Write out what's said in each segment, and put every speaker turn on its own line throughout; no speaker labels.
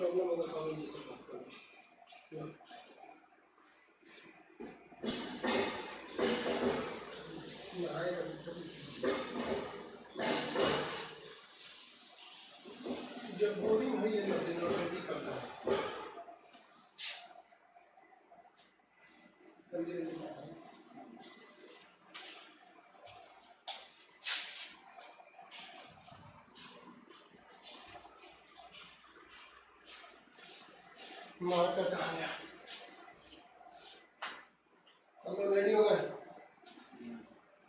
Problem होगा तो अमित जी से बात करो। जब बोरिंग है ये जनरेटर भी करता है जल्दी जल्दी मार्कर कहाँ गया? सब लोग रेडी हो गए?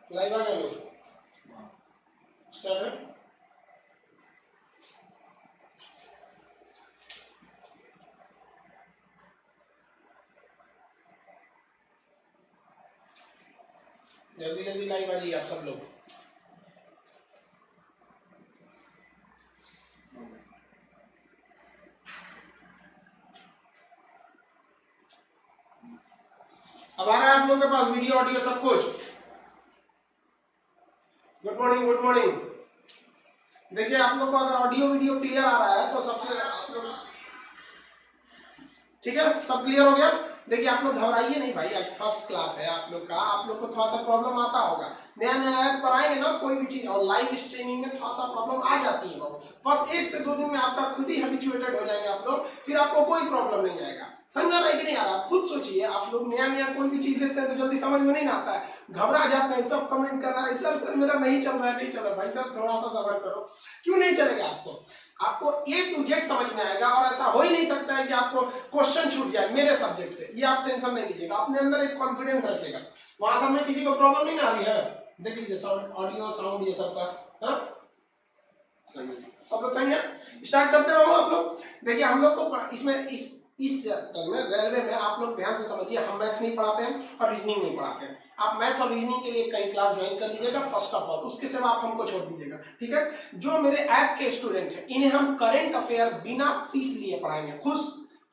लाइव आ गए लोग? स्टार्ट है? जल्दी जल्दी लाइव आ जाइए आप सब लोग। अब आ रहा है आप लोगों के पास वीडियो ऑडियो सब कुछ? Good morning good morning. देखिए आप लोग को अगर ऑडियो वीडियो क्लियर आ रहा है तो सबसे आप लोग ठीक है, सब क्लियर हो गया। देखिए आप लोग घबराइए नहीं भाई, आज फर्स्ट क्लास है आप लोग का, आप लोग को थोड़ा सा प्रॉब्लम आता होगा, नया नया ऐप कराएंगे ना कोई भी चीज, और लाइव स्ट्रीमिंग में थोड़ा सा प्रॉब्लम आ जाती है बाबू। बस 1 से 2 दिन में आपका खुद ही हैबिचुएटेड हो जाएंगे आप लोग, फिर आपको कोई प्रॉब्लम नहीं आएगा। समझ आ रहा है कि नहीं आ रहा? आप खुद सोचिए, आप लोग नया नया कोई भी चीज लेते हैं तो जल्दी समझ में नहीं आता है, घबरा जाते हैं, सब कमेंट कर रहा है सर मेरा नहीं चल रहा है, नहीं चल रहा है। भाई साहब थोड़ा सा सब्र करो। क्यों नहीं चलेगा? आपको A to Z समझ में आएगा, और ऐसा हो ही नहीं सकता है कि आपको क्वेश्चन छूट जाए मेरे सब्जेक्ट से, ये आप टेंशन नहीं लीजिएगा, अपने अंदर एक कॉन्फिडेंस रखिएगा। वहां सब में किसी को प्रॉब्लम नहीं आ रही है? देख लीजिए साउंड, ऑडियो साउंड ये सब का हाँ सब लोग सही है। स्टार्ट करते हो आप लोग। देखिए हम लोग को इसमें इस चैप्टर में रेलवे में आप लोग ध्यान से समझिए, हम मैथ नहीं पढ़ाते हैं और रीजनिंग नहीं पढ़ाते हैं। आप मैथ और रीजनिंग के लिए कई क्लास ज्वाइन कर लीजिएगा फर्स्ट ऑफ ऑल, उसके सिवा आप हमको छोड़ दीजिएगा, ठीक है। जो मेरे ऐप के स्टूडेंट हैं इन्हें हम करंट अफेयर बिना फीस लिए पढ़ाएंगे, खुश।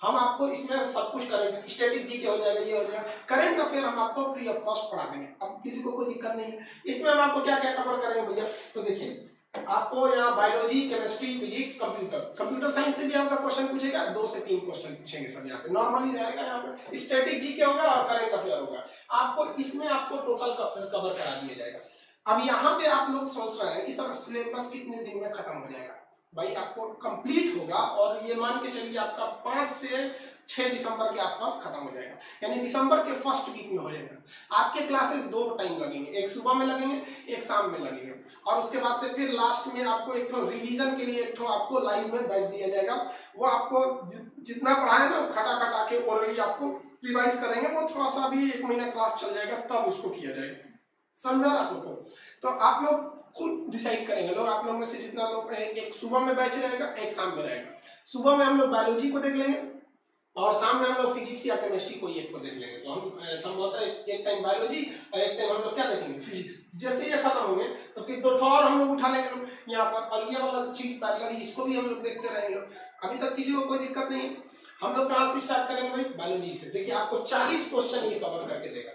हम आपको इसमें सब कुछ करेंगे, स्टैटिक जीके हो जाएगा, ये हो जाएगा, करंट अफेयर हम आपको फ्री ऑफ कॉस्ट पढ़ा देंगे। अब किसी को कोई दिक्कत नहीं है। इसमें हम आपको क्या क्या कवर करेंगे भैया, तो देखिए आपको यहाँ biology, chemistry, physics, computer science से भी आपका क्वेश्चन पूछेगा, 2 से 3 क्वेश्चन पूछेंगे सब यहाँ पे, नॉर्मली रहेगा। यहाँ पे स्टैटिक जीके होगा और करंट अफेयर होगा। आपको इसमें आपको टोटल कवर करा दिया जाएगा। अब यहाँ पे आप लोग सोच रहे हैं कि सर सिलेबस कितने दिन में खत्म हो जाएगा? भाई आपको कंप्लीट होगा, और ये मान के चलिए आपका 5 से 6 दिसंबर के आसपास खत्म हो जाएगा, यानी दिसंबर के फर्स्ट वीक में हो जाएगा। आपके क्लासेस 2 टाइम लगेंगे, एक सुबह में लगेंगे, एक शाम में लगेंगे, और उसके बाद से फिर लास्ट में आपको एक तो रिवीजन के लिए एक तो आपको लाइव में बैच दिया जाएगा। वो आपको जितना पढ़ाए ना खटा खटा के ओरली आपको रिवाइज करेंगे, वो थोड़ा सा भी 1 महीना क्लास चल जाएगा तब उसको किया जाएगा। समझा आप लोग को? तो आप लोग खुद डिसाइड करेंगे लोग, आप लोग में से जितना लोग, एक सुबह में बैच रहेगा, एक शाम में रहेगा। सुबह में हम लोग बायोलॉजी को देख लेंगे और शाम में हम लोग फिजिक्स या केमिस्ट्री कोई एक को देख लेंगे। तो हम संभवतः एक टाइम बायोलॉजी और एक टाइम हम लोग क्या देखेंगे, फिजिक्स। जैसे ये खत्म होंगे तो फिर 2 और हम लोग उठा लेंगे लोग यहाँ पर, और ये वाला चीज पैरेलल इसको भी हम लोग देखते रहेंगे लोग। अभी तक किसी को कोई दिक्कत नहीं है। हम लोग कहाँ से स्टार्ट करेंगे भाई? बायोलॉजी से। देखिए आपको 40 क्वेश्चन ये कवर करके देगा।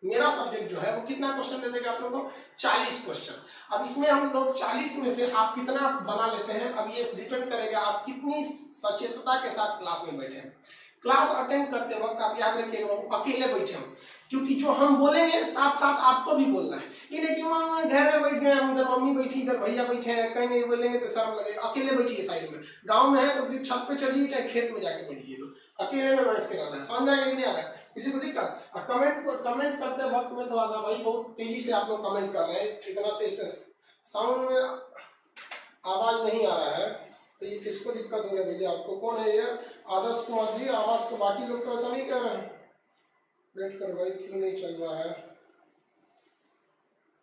मेरा सब्जेक्ट जो है वो कितना क्वेश्चन दे देगा आप लोगों को? 40 क्वेश्चन। अब इसमें हम लोग 40 में से आप कितना बना लेते हैं, अब ये डिपेंड करेगा आप कितनी सचेतता के साथ क्लास में बैठे हैं। क्लास अटेंड करते वक्त आप याद रखिएगा अकेले बैठे हम, क्योंकि जो हम बोलेंगे साथ साथ आपको भी बोलना है। ये नहीं कि वहाँ घर में बैठ गए, उधर मम्मी बैठी, इधर भैया बैठे हैं, कहीं नहीं बोलेंगे तो शर्म लगेगा। अकेले बैठिए साइड में, गाँव में है तो फिर छत पे चढ़िए चाहे खेत में जाके बैठिए, अकेले में बैठ के रहना है। समझ में नहीं आ रहा है किसी को दिक्कत? कमेंट करते वक्त में थोड़ा सा भाई बहुत तेजी से आप लोग कमेंट कर रहे हैं, इतना तेज साउंड में आवाज नहीं आ रहा है, तो ये किसको दिक्कत हो रही है भैया? आपको कौन है ये? आदर्श कुमार जी आवाज, तो बाकी लोग तो ऐसा नहीं कर रहे हैं। वेट कर भाई, क्यों नहीं चल रहा है?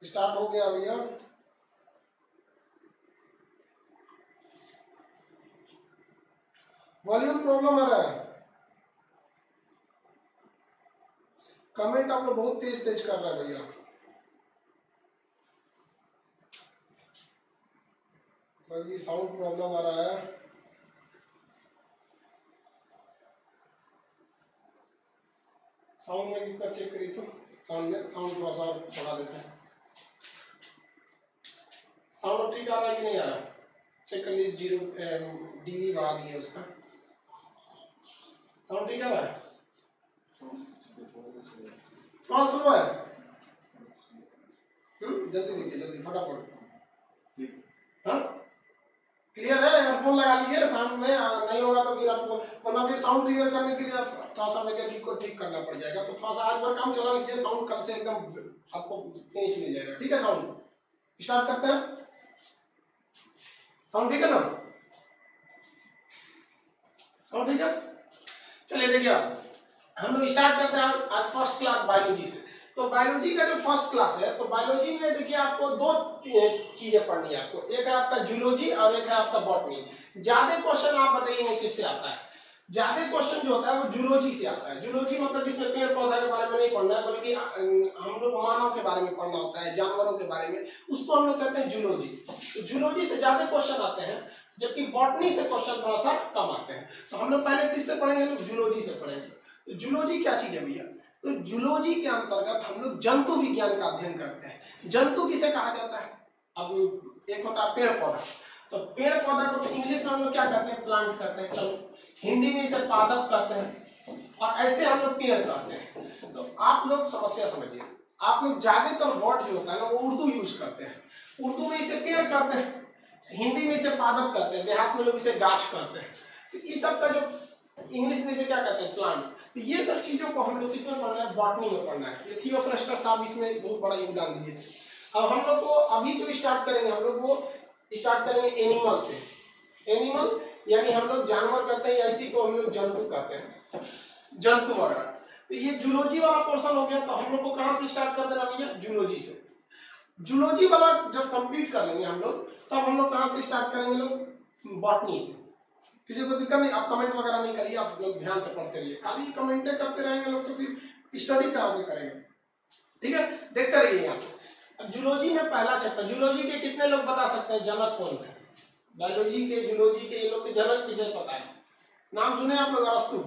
स्टार्ट हो गया भैया। वॉल्यूम प्रॉब्लम आ रहा है। कमेंट आप लोग बहुत तेज तेज कर रहे हैं भैया। भाई साउंड प्रॉब्लम आ रहा है। साउंड में कितना चेक करिए, तो साउंड थोड़ा सा बढ़ा देते हैं। साउंड ठीक आ रहा है कि नहीं आ रहा? चेक कर लीजिए, 0 dB बढ़ा दिए उसका। साउंड ठीक है? थोड़ा स्लो है। जल्दी देखिए, जल्दी फटाफट। हाँ क्लियर है? एयरफोन लगा लीजिए, साउंड में नहीं होगा तो फिर आपको मतलब फिर साउंड क्लियर करने के लिए आप थोड़ा सा मैकेनिक को ठीक करना पड़ जाएगा। तो थोड़ा सा आज भर काम चला लीजिए, साउंड कल से एकदम आपको फिनिश मिल जाएगा। ठीक है? साउंड स्टार्ट करते हैं। साउंड ठीक है ना? साउंड ठीक है? चलिए देखिए, आप हम लोग स्टार्ट करते हैं आज फर्स्ट क्लास बायोलॉजी से। तो बायोलॉजी का जो फर्स्ट क्लास है, तो बायोलॉजी में देखिए आपको दो चीजें पढ़नी है आपको, एक है आपका जूलॉजी और एक है आपका बॉटनी। ज्यादा क्वेश्चन आप बताइए किससे आता है? ज्यादा क्वेश्चन जो होता है वो जूलॉजी से आता है। जूलॉजी मतलब जिसमें पेड़ पौधा के बारे में नहीं पढ़ना है, बल्कि हम लोग मानव के बारे में पढ़ना होता है, जानवरों के बारे में, उसको हम लोग कहते हैं जूलॉजी। तो जूलॉजी से ज्यादा क्वेश्चन आते हैं, जबकि बॉटनी से क्वेश्चन थोड़ा सा कम आते हैं। तो हम लोग पहले किससे पढ़ेंगे? लोग जूलॉजी से पढ़ेंगे। तो जूलॉजी क्या चीज है भैया? तो जूलॉजी के अंतर्गत हम लोग जंतु विज्ञान का अध्ययन करते हैं। जंतु किसे कहा जाता है? अब एक होता है पेड़ पौधा, तो पेड़ पौधा को तो इंग्लिश में हम लोग क्या कहते हैं? प्लांट कहते हैं। चलो हिंदी में इसे पादप कहते हैं, और ऐसे हम लोग पेड़ कहते हैं। तो आप लोग समस्या समझिए, आप लोग ज्यादातर वर्ड जो होता है ना वो उर्दू यूज करते हैं। उर्दू में इसे पेड़ कहते हैं, हिंदी में इसे पादप कहते हैं, देहात में लोग इसे गाछ कहते हैं। तो इस सब का जो इंग्लिश में इसे क्या कहते हैं? प्लांट। तो ये सब चीजों को हम लोग किसमें पढ़ना है? बॉटनी में पढ़ना है। ये थियोफ्रेस्टर साहब इसमें बहुत बड़ा योगदान दिए। अब हम लोग को अभी जो स्टार्ट करेंगे, हम लोग वो स्टार्ट करेंगे एनिमल से। एनिमल यानी हम लोग जानवर कहते हैं, या इसी को हम लोग जंतु कहते हैं, जंतु वगैरह। तो ये जूलॉजी वाला पोर्शन हो गया। तो हम लोग को कहाँ से स्टार्ट कर देना भैया? जूलॉजी से। जूलॉजी वाला जब कंप्लीट कर लेंगे हम लोग, तब हम लोग कहाँ से स्टार्ट करेंगे? लोग बॉटनी से। किसी को दिक्कत नहीं, आप कमेंट वगैरह नहीं करिए, आप लोग ध्यान से पढ़ते रहिए। खाली कमेंटे करते रहेंगे लोग तो फिर स्टडी कहाँ से करेंगे? ठीक है, देखते रहिए यहाँ। अब जूलॉजी में पहला चैप्टर, जूलॉजी के कितने लोग बता सकते हैं जनक कौन है? बायोलॉजी के, जूलॉजी के, ये लोग के जनक किसे पता है? नाम सुने आप लोग? अरस्तु।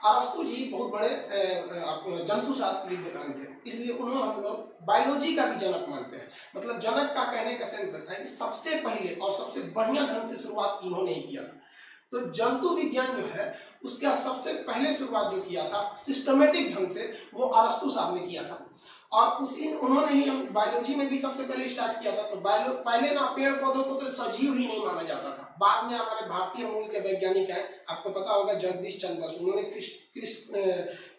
अरस्तु जी बहुत बड़े जंतु शास्त्री थे, इसलिए उन्होंने हम लोग बायोलॉजी का भी जनक मानते हैं। मतलब जनक का कहने का सेंस है कि सबसे पहले और सबसे बढ़िया ढंग से शुरुआत इन्होंने ही किया। तो जंतु विज्ञान जो है उसका सबसे पहले शुरुआत जो किया था सिस्टमेटिक ढंग से, वो अरस्तु साहब ने किया था। और उसी उन्होंने ही हम बायोलॉजी में भी सबसे पहले स्टार्ट किया था। तो पहले ना पेड़ पौधों को तो सजीव ही नहीं माना जाता था। बाद में हमारे भारतीय मूल के वैज्ञानिक हैं, आपको पता होगा जगदीश चंद्र बसु, उन्होंने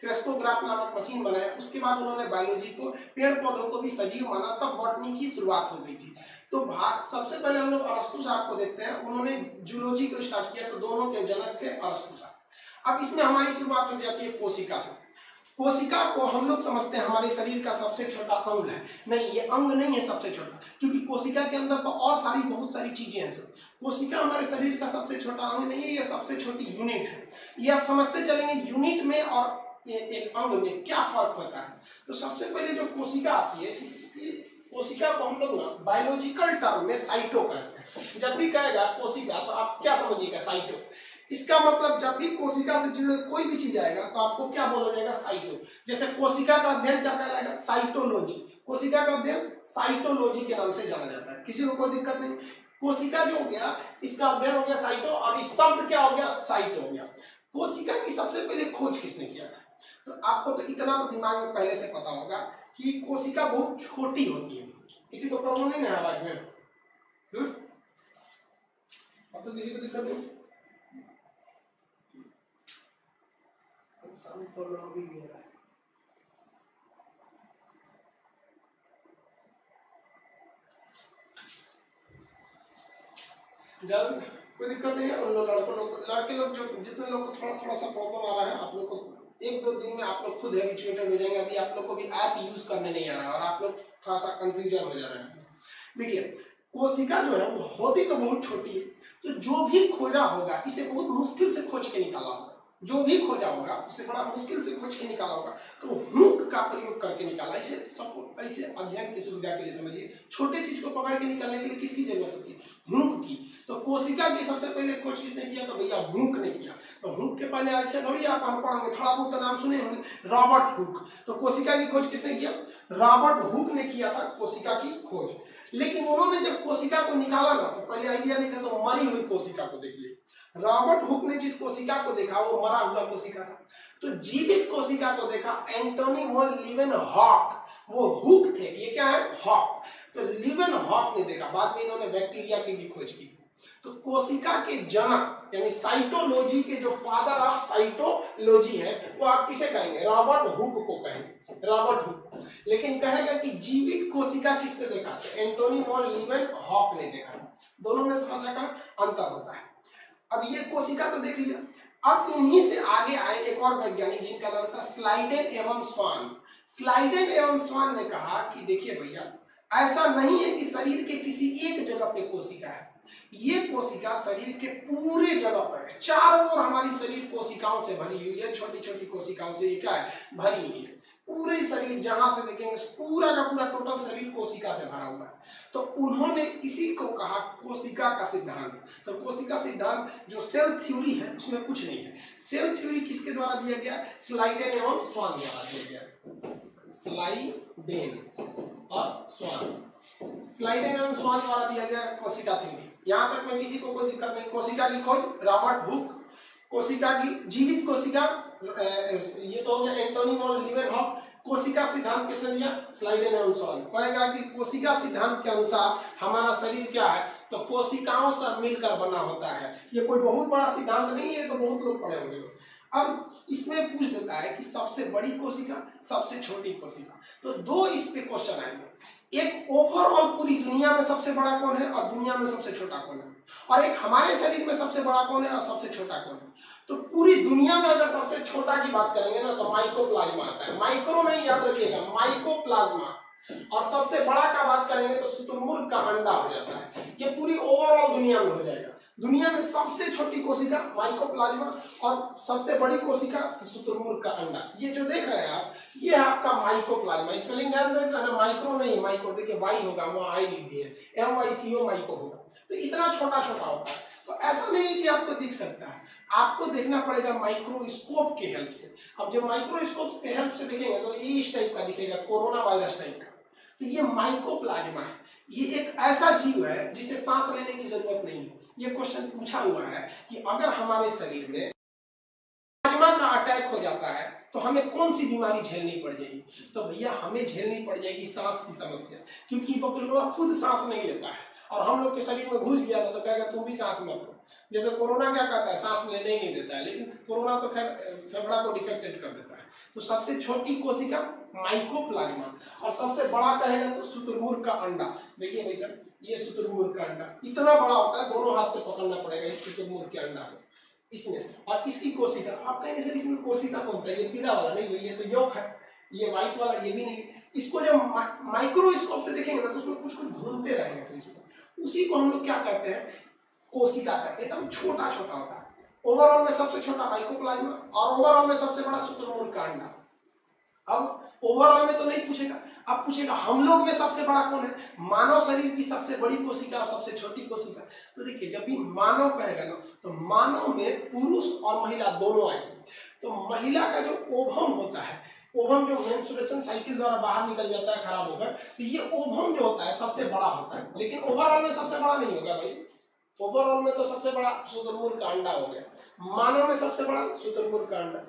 क्रिस्टोग्राफ नामक मशीन बनाया। उसके बाद उन्होंने बायोलॉजी को, पेड़ पौधों को भी सजीव माना, तब बॉटनी की शुरुआत हो गई थी। तो सबसे पहले हम लोग अरस्तु साहब को देखते हैं, उन्होंने जूलॉजी को स्टार्ट किया। तो दोनों के जनक थे अरस्तु साहब। अब इसमें हमारी शुरुआत हो जाती है कोशिका से। कोशिका को हम लोग समझते हैं हमारे शरीर का सबसे छोटा अंग है। नहीं, ये अंग नहीं है सबसे छोटा, क्योंकि कोशिका के अंदर तो और बहुत सारी चीजें हैं। सब कोशिका हमारे शरीर का सबसे छोटा अंग नहीं है, ये सबसे छोटी यूनिट है। ये आप समझते चलेंगे यूनिट में और एक अंग में क्या फर्क होता है। तो सबसे पहले जो कोशिका आती है, इसकी कोशिका को हम लोग ना बायोलॉजिकल टर्म में साइटो कहते हैं। जब भी कहेगा कोशिका तो आप क्या समझिएगा? साइटो। इसका मतलब जब भी कोशिका से जुड़े कोई भी चीज आएगा तो आपको क्या बोला जाएगा? साइटो। जैसे कोशिका का अध्ययन क्या कहलाएगा? साइटोलॉजी। कोशिका का अध्ययन साइटोलॉजी के नाम से जाना जाता है। किसी को कोई दिक्कत नहीं। कोशिका जो हो गया, इसका अध्ययन हो गया साइटो, और इस शब्द क्या हो गया? साइटो हो गया। कोशिका की सबसे पहले खोज किसने किया था? तो आपको तो इतना तो दिमाग में पहले से पता होगा कि कोशिका बहुत छोटी होती है। किसी को प्रॉब्लम नहीं है आवाज में? अब तो किसी को दिक्कत नहीं। प्रॉब्लम अभी भी हो रहा है। जल्द कोई दिक्कत नहीं है। उन लोग लड़के लोग जो जितने लोग को थोड़ा थोड़ा सा प्रॉब्लम आ रहा है, आप लोग को 1-2 दिन में आप लोग खुद हैबिचुएटेड हो जाएंगे। अभी आप लोग को भी ऐप यूज करने नहीं आ रहा है और आप लोग थोड़ा सा कंफ्यूजन हो जा रहे हैं। देखिए, कोशिका जो है वो होती तो बहुत छोटी है, तो जो भी खोजा होगा इसे बहुत मुश्किल से खोज के निकाला होगा। जो भी खोजा होगा उसे बड़ा मुश्किल से खोज के निकाला होगा, तो हुक का प्रयोग करके निकाला। इसे सब ऐसे अध्ययन की सुविधा के लिए समझिए, छोटे चीज को पकड़ के निकालने के लिए किसकी जरूरत होती है? हुक की। तो कोशिका की सबसे पहले खोज किसने किया? तो भैया हुक ने किया। तो हुक के पहले ऐसे थोड़ी आप हम पढ़ेंगे, थोड़ा बहुत नाम सुने होंगे, रॉबर्ट हुक। तो कोशिका की खोज किसने किया? रॉबर्ट हुक ने किया था कोशिका की खोज। लेकिन उन्होंने जब कोशिका को निकाला ना, तो पहले आइडिया नहीं था, तो मरी हुई कोशिका को देखिए। रॉबर्ट हुक ने जिस कोशिका कोशिका को देखा वो मरा हुआ कोशिका था, तो जीवित कोशिका को देखा एंटोनी वॉन लीवेनहॉक, वो हुक थे, ये क्या है हॉक, तो लीवेनहॉक ने देखा। बाद में इन्होंने बैक्टीरिया की भी खोज की। तो कोशिका के जनक यानी साइटोलॉजी के जो फादर ऑफ साइटोलॉजी है वो आप किसे कहेंगे, रॉबर्ट हुक को कहेंगे, रॉबर्ट हुक। लेकिन कहेगा कि जीवित कोशिका किसने देखा, तो एंटोनी वॉन लीवेनहॉक ने देखा। दोनों में थोड़ा सा का अंतर होता है। अब ये कोशिका तो देख लिया, अब इन्हीं से आगे आए एक और वैज्ञानिक जिनका नाम था स्लाइडेन एवं स्वान। स्लाइडेन एवं स्वान ने कहा कि देखिए भैया, ऐसा नहीं है कि शरीर के किसी एक जगह पे कोशिका है, ये कोशिका शरीर के पूरे जगह पर है, चारों ओर हमारी शरीर कोशिकाओं से भरी हुई है, छोटी छोटी कोशिकाओं से ये क्या है, भरी हुई है। पूरे शरीर जहां से देखेंगे पूरा का पूरा टोटल शरीर कोशिका से भरा हुआ है। तो उन्होंने इसी को कहा कोशिका का सिद्धांत। तो कोशिका सिद्धांत जो सेल थ्योरी है उसमें कुछ नहीं है। सेल थ्योरी किसके द्वारा दिया गया, स्लाइडेन एवं स्वान द्वारा दिया गया, स्लाइडेन और स्वान, स्लाइडेन एवं स्वान द्वारा दिया गया कोशिका थ्योरी। यहां तक में किसी को कोई दिक्कत नहीं। कोशिका की खोज रॉबर्ट हुक, कोशिका की जीवित कोशिका ये तो हो गया एंटोनी वॉन लीवेनहॉक, कोशिका सिद्धांत किसने दिया, स्लाइडेन एवं स्वान। कहेगा कि कोशिका सिद्धांत के अनुसार हमारा शरीर क्या है, तो कोशिकाओं से मिलकर बना होता है। ये कोई बहुत बड़ा सिद्धांत नहीं है, तो बहुत लोग पढ़े होंगे। अब इसमें पूछ देता है कि सबसे बड़ी कोशिका, सबसे छोटी कोशिका, तो दो इस पे क्वेश्चन आएंगे। एक ओवरऑल पूरी दुनिया में सबसे बड़ा कौन है और दुनिया में सबसे छोटा कौन है, और एक हमारे शरीर में सबसे बड़ा कौन है और सबसे छोटा कौन है। तो पूरी दुनिया में अगर सबसे छोटा की बात करेंगे ना, तो माइकोप्लाज्मा आता है, माइक्रो नहीं याद रखिएगा, माइकोप्लाज्मा। और सबसे बड़ा का बात करेंगे तो शुतुरमुर्ग का अंडा हो जाता है। ये पूरी ओवरऑल दुनिया में हो जाएगा। दुनिया में सबसे छोटी कोशिका माइकोप्लाज्मा और सबसे बड़ी कोशिका शुतुरमुर्ग का अंडा। ये जो देख रहे हैं आप, ये है आपका माइकोप्लाज्मा। स्पेलिंग ध्यान देख रहे हैं, माइक्रो नहीं है, माइको देखिए वाई होगा, वहां आई लिख दिए, MYCO माइको होगा। तो इतना छोटा छोटा होता है। तो ऐसा नहीं है कि आपको दिख सकता है, आपको देखना पड़ेगा माइक्रोस्कोप के हेल्प से। अब जब माइक्रोस्कोप के हेल्प से देखेंगे तो ये इस टाइप का दिखेगा, कोरोना वायरस टाइप का। तो ये माइकोप्लाज्मा है, ये एक ऐसा जीव है जिसे सांस लेने की जरूरत नहीं है। ये क्वेश्चन पूछा हुआ है कि अगर हमारे शरीर में प्लाज्मा का अटैक हो जाता है तो हमें कौन सी बीमारी झेलनी पड़ जाएगी, तो भैया हमें झेलनी पड़ जाएगी सांस की समस्या, क्योंकि बकलोड़ा खुद सांस नहीं लेता है और हम लोग के शरीर में घुस गया था तो कहेगा तुम भी सांस मत लो। जैसे कोरोना क्या कहता है, सांस लेने ही नहीं देता है, लेकिन कोरोना तो खैर फेफड़ा को डिफेक्टेड कर देता है। तो सबसे छोटी कोशिका माइकोप्लाज्मा और सबसे बड़ा कहेगा तो शुतुरमुर्ग का अंडा। देखिए भाई साहब, ये शुतुरमुर्ग का अंडा इतना बड़ा होता है, दोनों हाथ से पकड़ना पड़ेगा इस शुतुरमुर्ग के अंडा को इसमें। और इसकी कोशिका, आप कहेंगे सर इसमें कोशिका कौन सा, ये पीला वाला नहीं, ये तो यौक है, ये व्हाइट वाला ये भी नहीं। इसको जब माइक्रोस्कोप से देखेंगे ना तो उसमें कुछ कुछ घूमते रहेंगे सर, इसको उसी को हम लोग क्या कहते हैं, कोशिका कहते हैं। एकदम छोटा छोटा होता है। ओवरऑल में सबसे छोटा माइकोप्लाज्मा और ओवरऑल में सबसे बड़ा शुतुरमुर्ग का अंडा। अब ओवरऑल में तो नहीं पूछेगा, अब पूछेगा हम लोग में सबसे बड़ा कौन है, मानव शरीर की सबसे बड़ी कोशिका और सबसे छोटी कोशिका। तो देखिए जब भी मानव कहेगा ना तो मानव में पुरुष और महिला दोनों आएंगे। तो महिला का जो ओवम होता है, ओवम जो मेंस्ट्रुएशन साइकिल द्वारा बाहर निकल जाता है खराब होकर, तो ये ओवम जो होता है सबसे बड़ा होता है। लेकिन ओवरऑल में सबसे बड़ा नहीं होगा भाई, ओवरऑल में तो सबसे बड़ा शुतुरमुर्ग का अंडा हो गया, मानव में सबसे बड़ा शुतुरमुर्ग का अंडा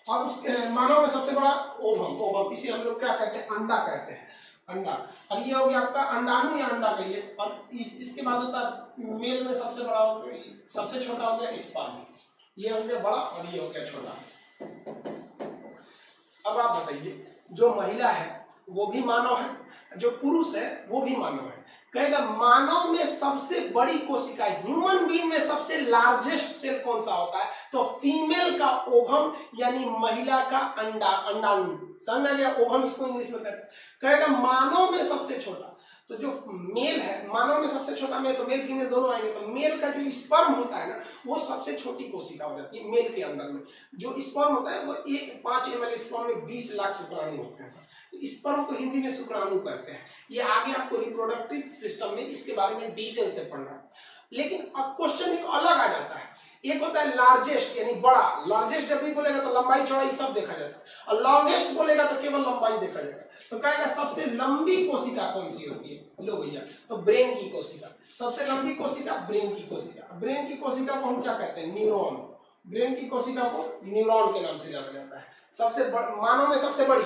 और उसके मानव में सबसे बड़ा ओवम। ओवम इसे हम लोग क्या कहते हैं, अंडा कहते हैं, अंडा। और ये हो गया आपका अंडाणु या अंडा कहिए। और इसके बाद होता है मेल में सबसे बड़ा हो गया, सबसे छोटा हो गया स्पर्म, ये हो गया बड़ा और ये हो गया छोटा। अब आप बताइए, जो महिला है वो भी मानव है, जो पुरुष है वो भी मानव है। कहेगा मानव में सबसे बड़ी कोशिका, ह्यूमन बीइंग में सबसे लार्जेस्ट सेल कौन सा होता है, तो फीमेल का ओवम यानी महिला का अंडा, अंडाणु। समझ में गया, ओवम इसको इंग्लिश में कहते हैं। कहेगा मानव में सबसे छोटा, तो जो मेल है, मानव में सबसे छोटा मेल, तो मेल फीमेल दोनों आएंगे। तो मेल का जो स्पर्म होता है ना वो सबसे छोटी कोशिका हो जाती है मेल के अंदर में। जो स्पर्म होता है वो 5 ml स्पर्म में 20 लाख शुक्राणु होते हैं। तो स्पर्म को हिंदी में शुक्राणु कहते हैं। ये आगे आपको रिप्रोडक्टिव सिस्टम में इसके बारे में डिटेल से पढ़ना है। लेकिन अब क्वेश्चन एक अलग आ जाता है, एक होता है लार्जेस्ट यानी बड़ा। लार्जेस्ट जब भी बोलेगा तो लंबाई चौड़ाई सब देखा जाता है, और लॉन्गेस्ट बोलेगा तो केवल लंबाई देखा जाएगा। तो कहेगा सबसे लंबी कोशिका कौन सी होती है, लो भैया, तो ब्रेन की कोशिका। सबसे लंबी कोशिका ब्रेन की कोशिका। ब्रेन की कोशिका को हम क्या कहते हैं, न्यूरॉन। ब्रेन की कोशिका को न्यूरॉन के नाम से जाना जाता है। सबसे मानव में सबसे बड़ी,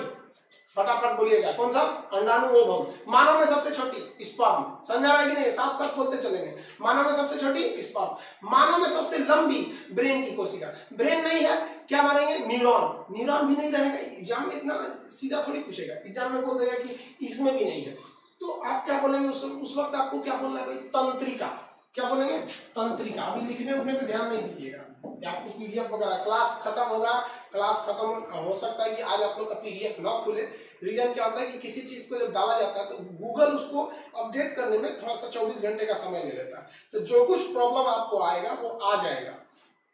फटाफट बोलिएगा, कौन सा? अंडाणु ओवम। मानव में सबसे छोटी स्पर्म। समझा रहा है कि नहीं? साथ साथ बोलते चलेंगे। मानव में सबसे छोटी स्पर्म। मानव में सबसे लंबी ब्रेन की कोशिका। ब्रेन नहीं है, क्या मानेंगे? न्यूरॉन। न्यूरॉन भी नहीं रहेगा, एग्जाम में इतना सीधा थोड़ी पूछेगा, एग्जाम में बोल देगा कि इसमें भी नहीं है, तो आप क्या बोलेंगे उस वक्त? आपको क्या बोलना है भाई? तंत्रिका। क्या बोलेंगे? तंत्रिका। अभी लिखने उठने पे ध्यान नहीं दीजिएगा, आपको पीडीएफ वगैरह, क्लास खत्म होगा, क्लास खत्म हो सकता है कि आज आप लोग का पीडीएफ ना खुले। रीजन क्या होता है कि किसी चीज को जब डाला जाता है तो गूगल उसको अपडेट करने में थोड़ा सा 24 घंटे का समय ले लेता है, तो जो कुछ प्रॉब्लम आपको आएगा वो आ जाएगा।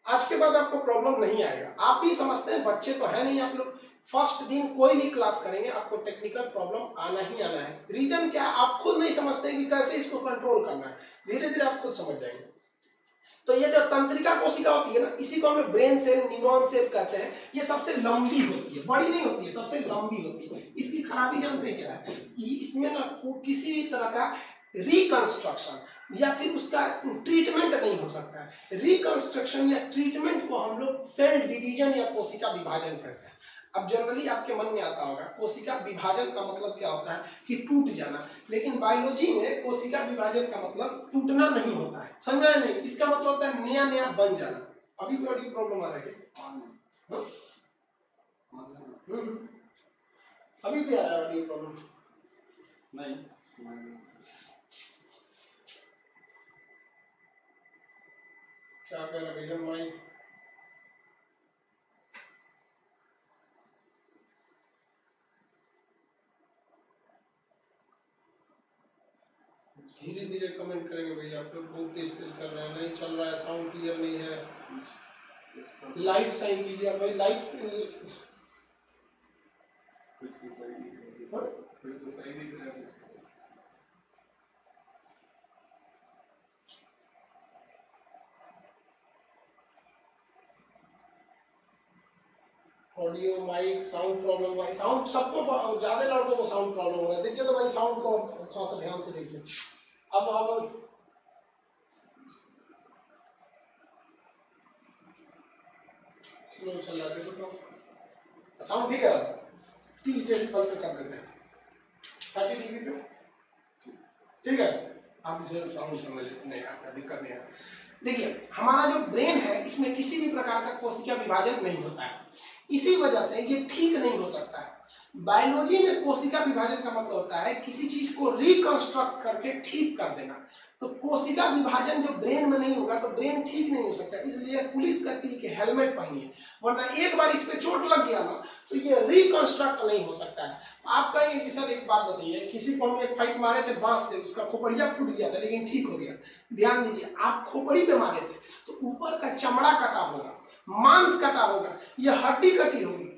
आज के बाद आपको प्रॉब्लम नहीं आएगा। आप भी समझते हैं, बच्चे तो है नहीं आप लोग, फर्स्ट दिन कोई भी क्लास करेंगे आपको टेक्निकल प्रॉब्लम आना ही आना है। रीजन क्या? आप खुद नहीं समझते कि कैसे इसको कंट्रोल करना है, धीरे धीरे आप खुद समझ जाएंगे। तो ये जो तंत्रिका कोशिका होती है ना, इसी को हम लोग ब्रेन सेल, न्यूरॉन सेल कहते हैं। ये सबसे लंबी होती है, बड़ी नहीं होती है, सबसे लंबी होती है। इसकी खराबी जानते हैं क्या है? इसमें ना किसी भी तरह का रिकंस्ट्रक्शन या फिर उसका ट्रीटमेंट नहीं हो सकता है। रिकंस्ट्रक्शन या ट्रीटमेंट को हम लोग सेल डिवीजन या कोशिका विभाजन कहते हैं। अब जनरली आपके मन में आता होगा कोशिका विभाजन का मतलब क्या होता है कि टूट जाना, लेकिन बायोलॉजी में कोशिका विभाजन का मतलब टूटना नहीं होता है, समझा नहीं? इसका मतलब होता है नया नया बन जाना। अभी भी ऑडियो प्रॉब्लम आ रही है, अभी भी आ रहा है ऑडियो प्रॉब्लम? नहीं, क्या कह रहा है माइक? धीरे धीरे कमेंट करेंगे भैया, आप लोग बहुत तेज तेज कर रहे हैं, नहीं चल रहा है, साउंड क्लियर नहीं है। लाइट सही कीजिए भाई, लाइट कुछ सही दिख रहा है। ऑडियो, माइक, साउंड प्रॉब्लम भाई, साउंड सबको, ज्यादा लड़कों को साउंड प्रॉब्लम हो रहा है। देखिए तो भाई साउंड को थोड़ा सा ध्यान से देखिए। अब स्लो चल रहा है, तो साउंड ठीक है। 30 डेसिबल पे कर देते हैं, 30 डीबी पे, ठीक है। आप इसे साउंड समझ नहीं, आपका दिक्कत नहीं है। देखिए हमारा जो ब्रेन है इसमें किसी भी प्रकार का कोशिका विभाजन नहीं होता है, इसी वजह से ये ठीक नहीं हो सकता है। बायोलॉजी में कोशिका विभाजन का मतलब होता है किसी चीज को रिकंस्ट्रक्ट करके ठीक कर देना। तो कोशिका विभाजन जो ब्रेन में नहीं होगा तो ब्रेन ठीक नहीं हो सकता। इसलिए पुलिस कहती है कि हेलमेट पहनिए, वरना एक बार इस पे चोट लग गया ना तो ये रिकंस्ट्रक्ट नहीं हो सकता है। आप कहेंगे कि सर एक बात बताइए, किसी को हम एक फाइट मारे थे बांस से, उसका खोपड़िया फूट गया था लेकिन ठीक हो गया। ध्यान दीजिए, आप खोपड़ी पे मारे थे तो ऊपर का चमड़ा कटा होगा, मांस कटा होगा, यह हड्डी कटी होगी,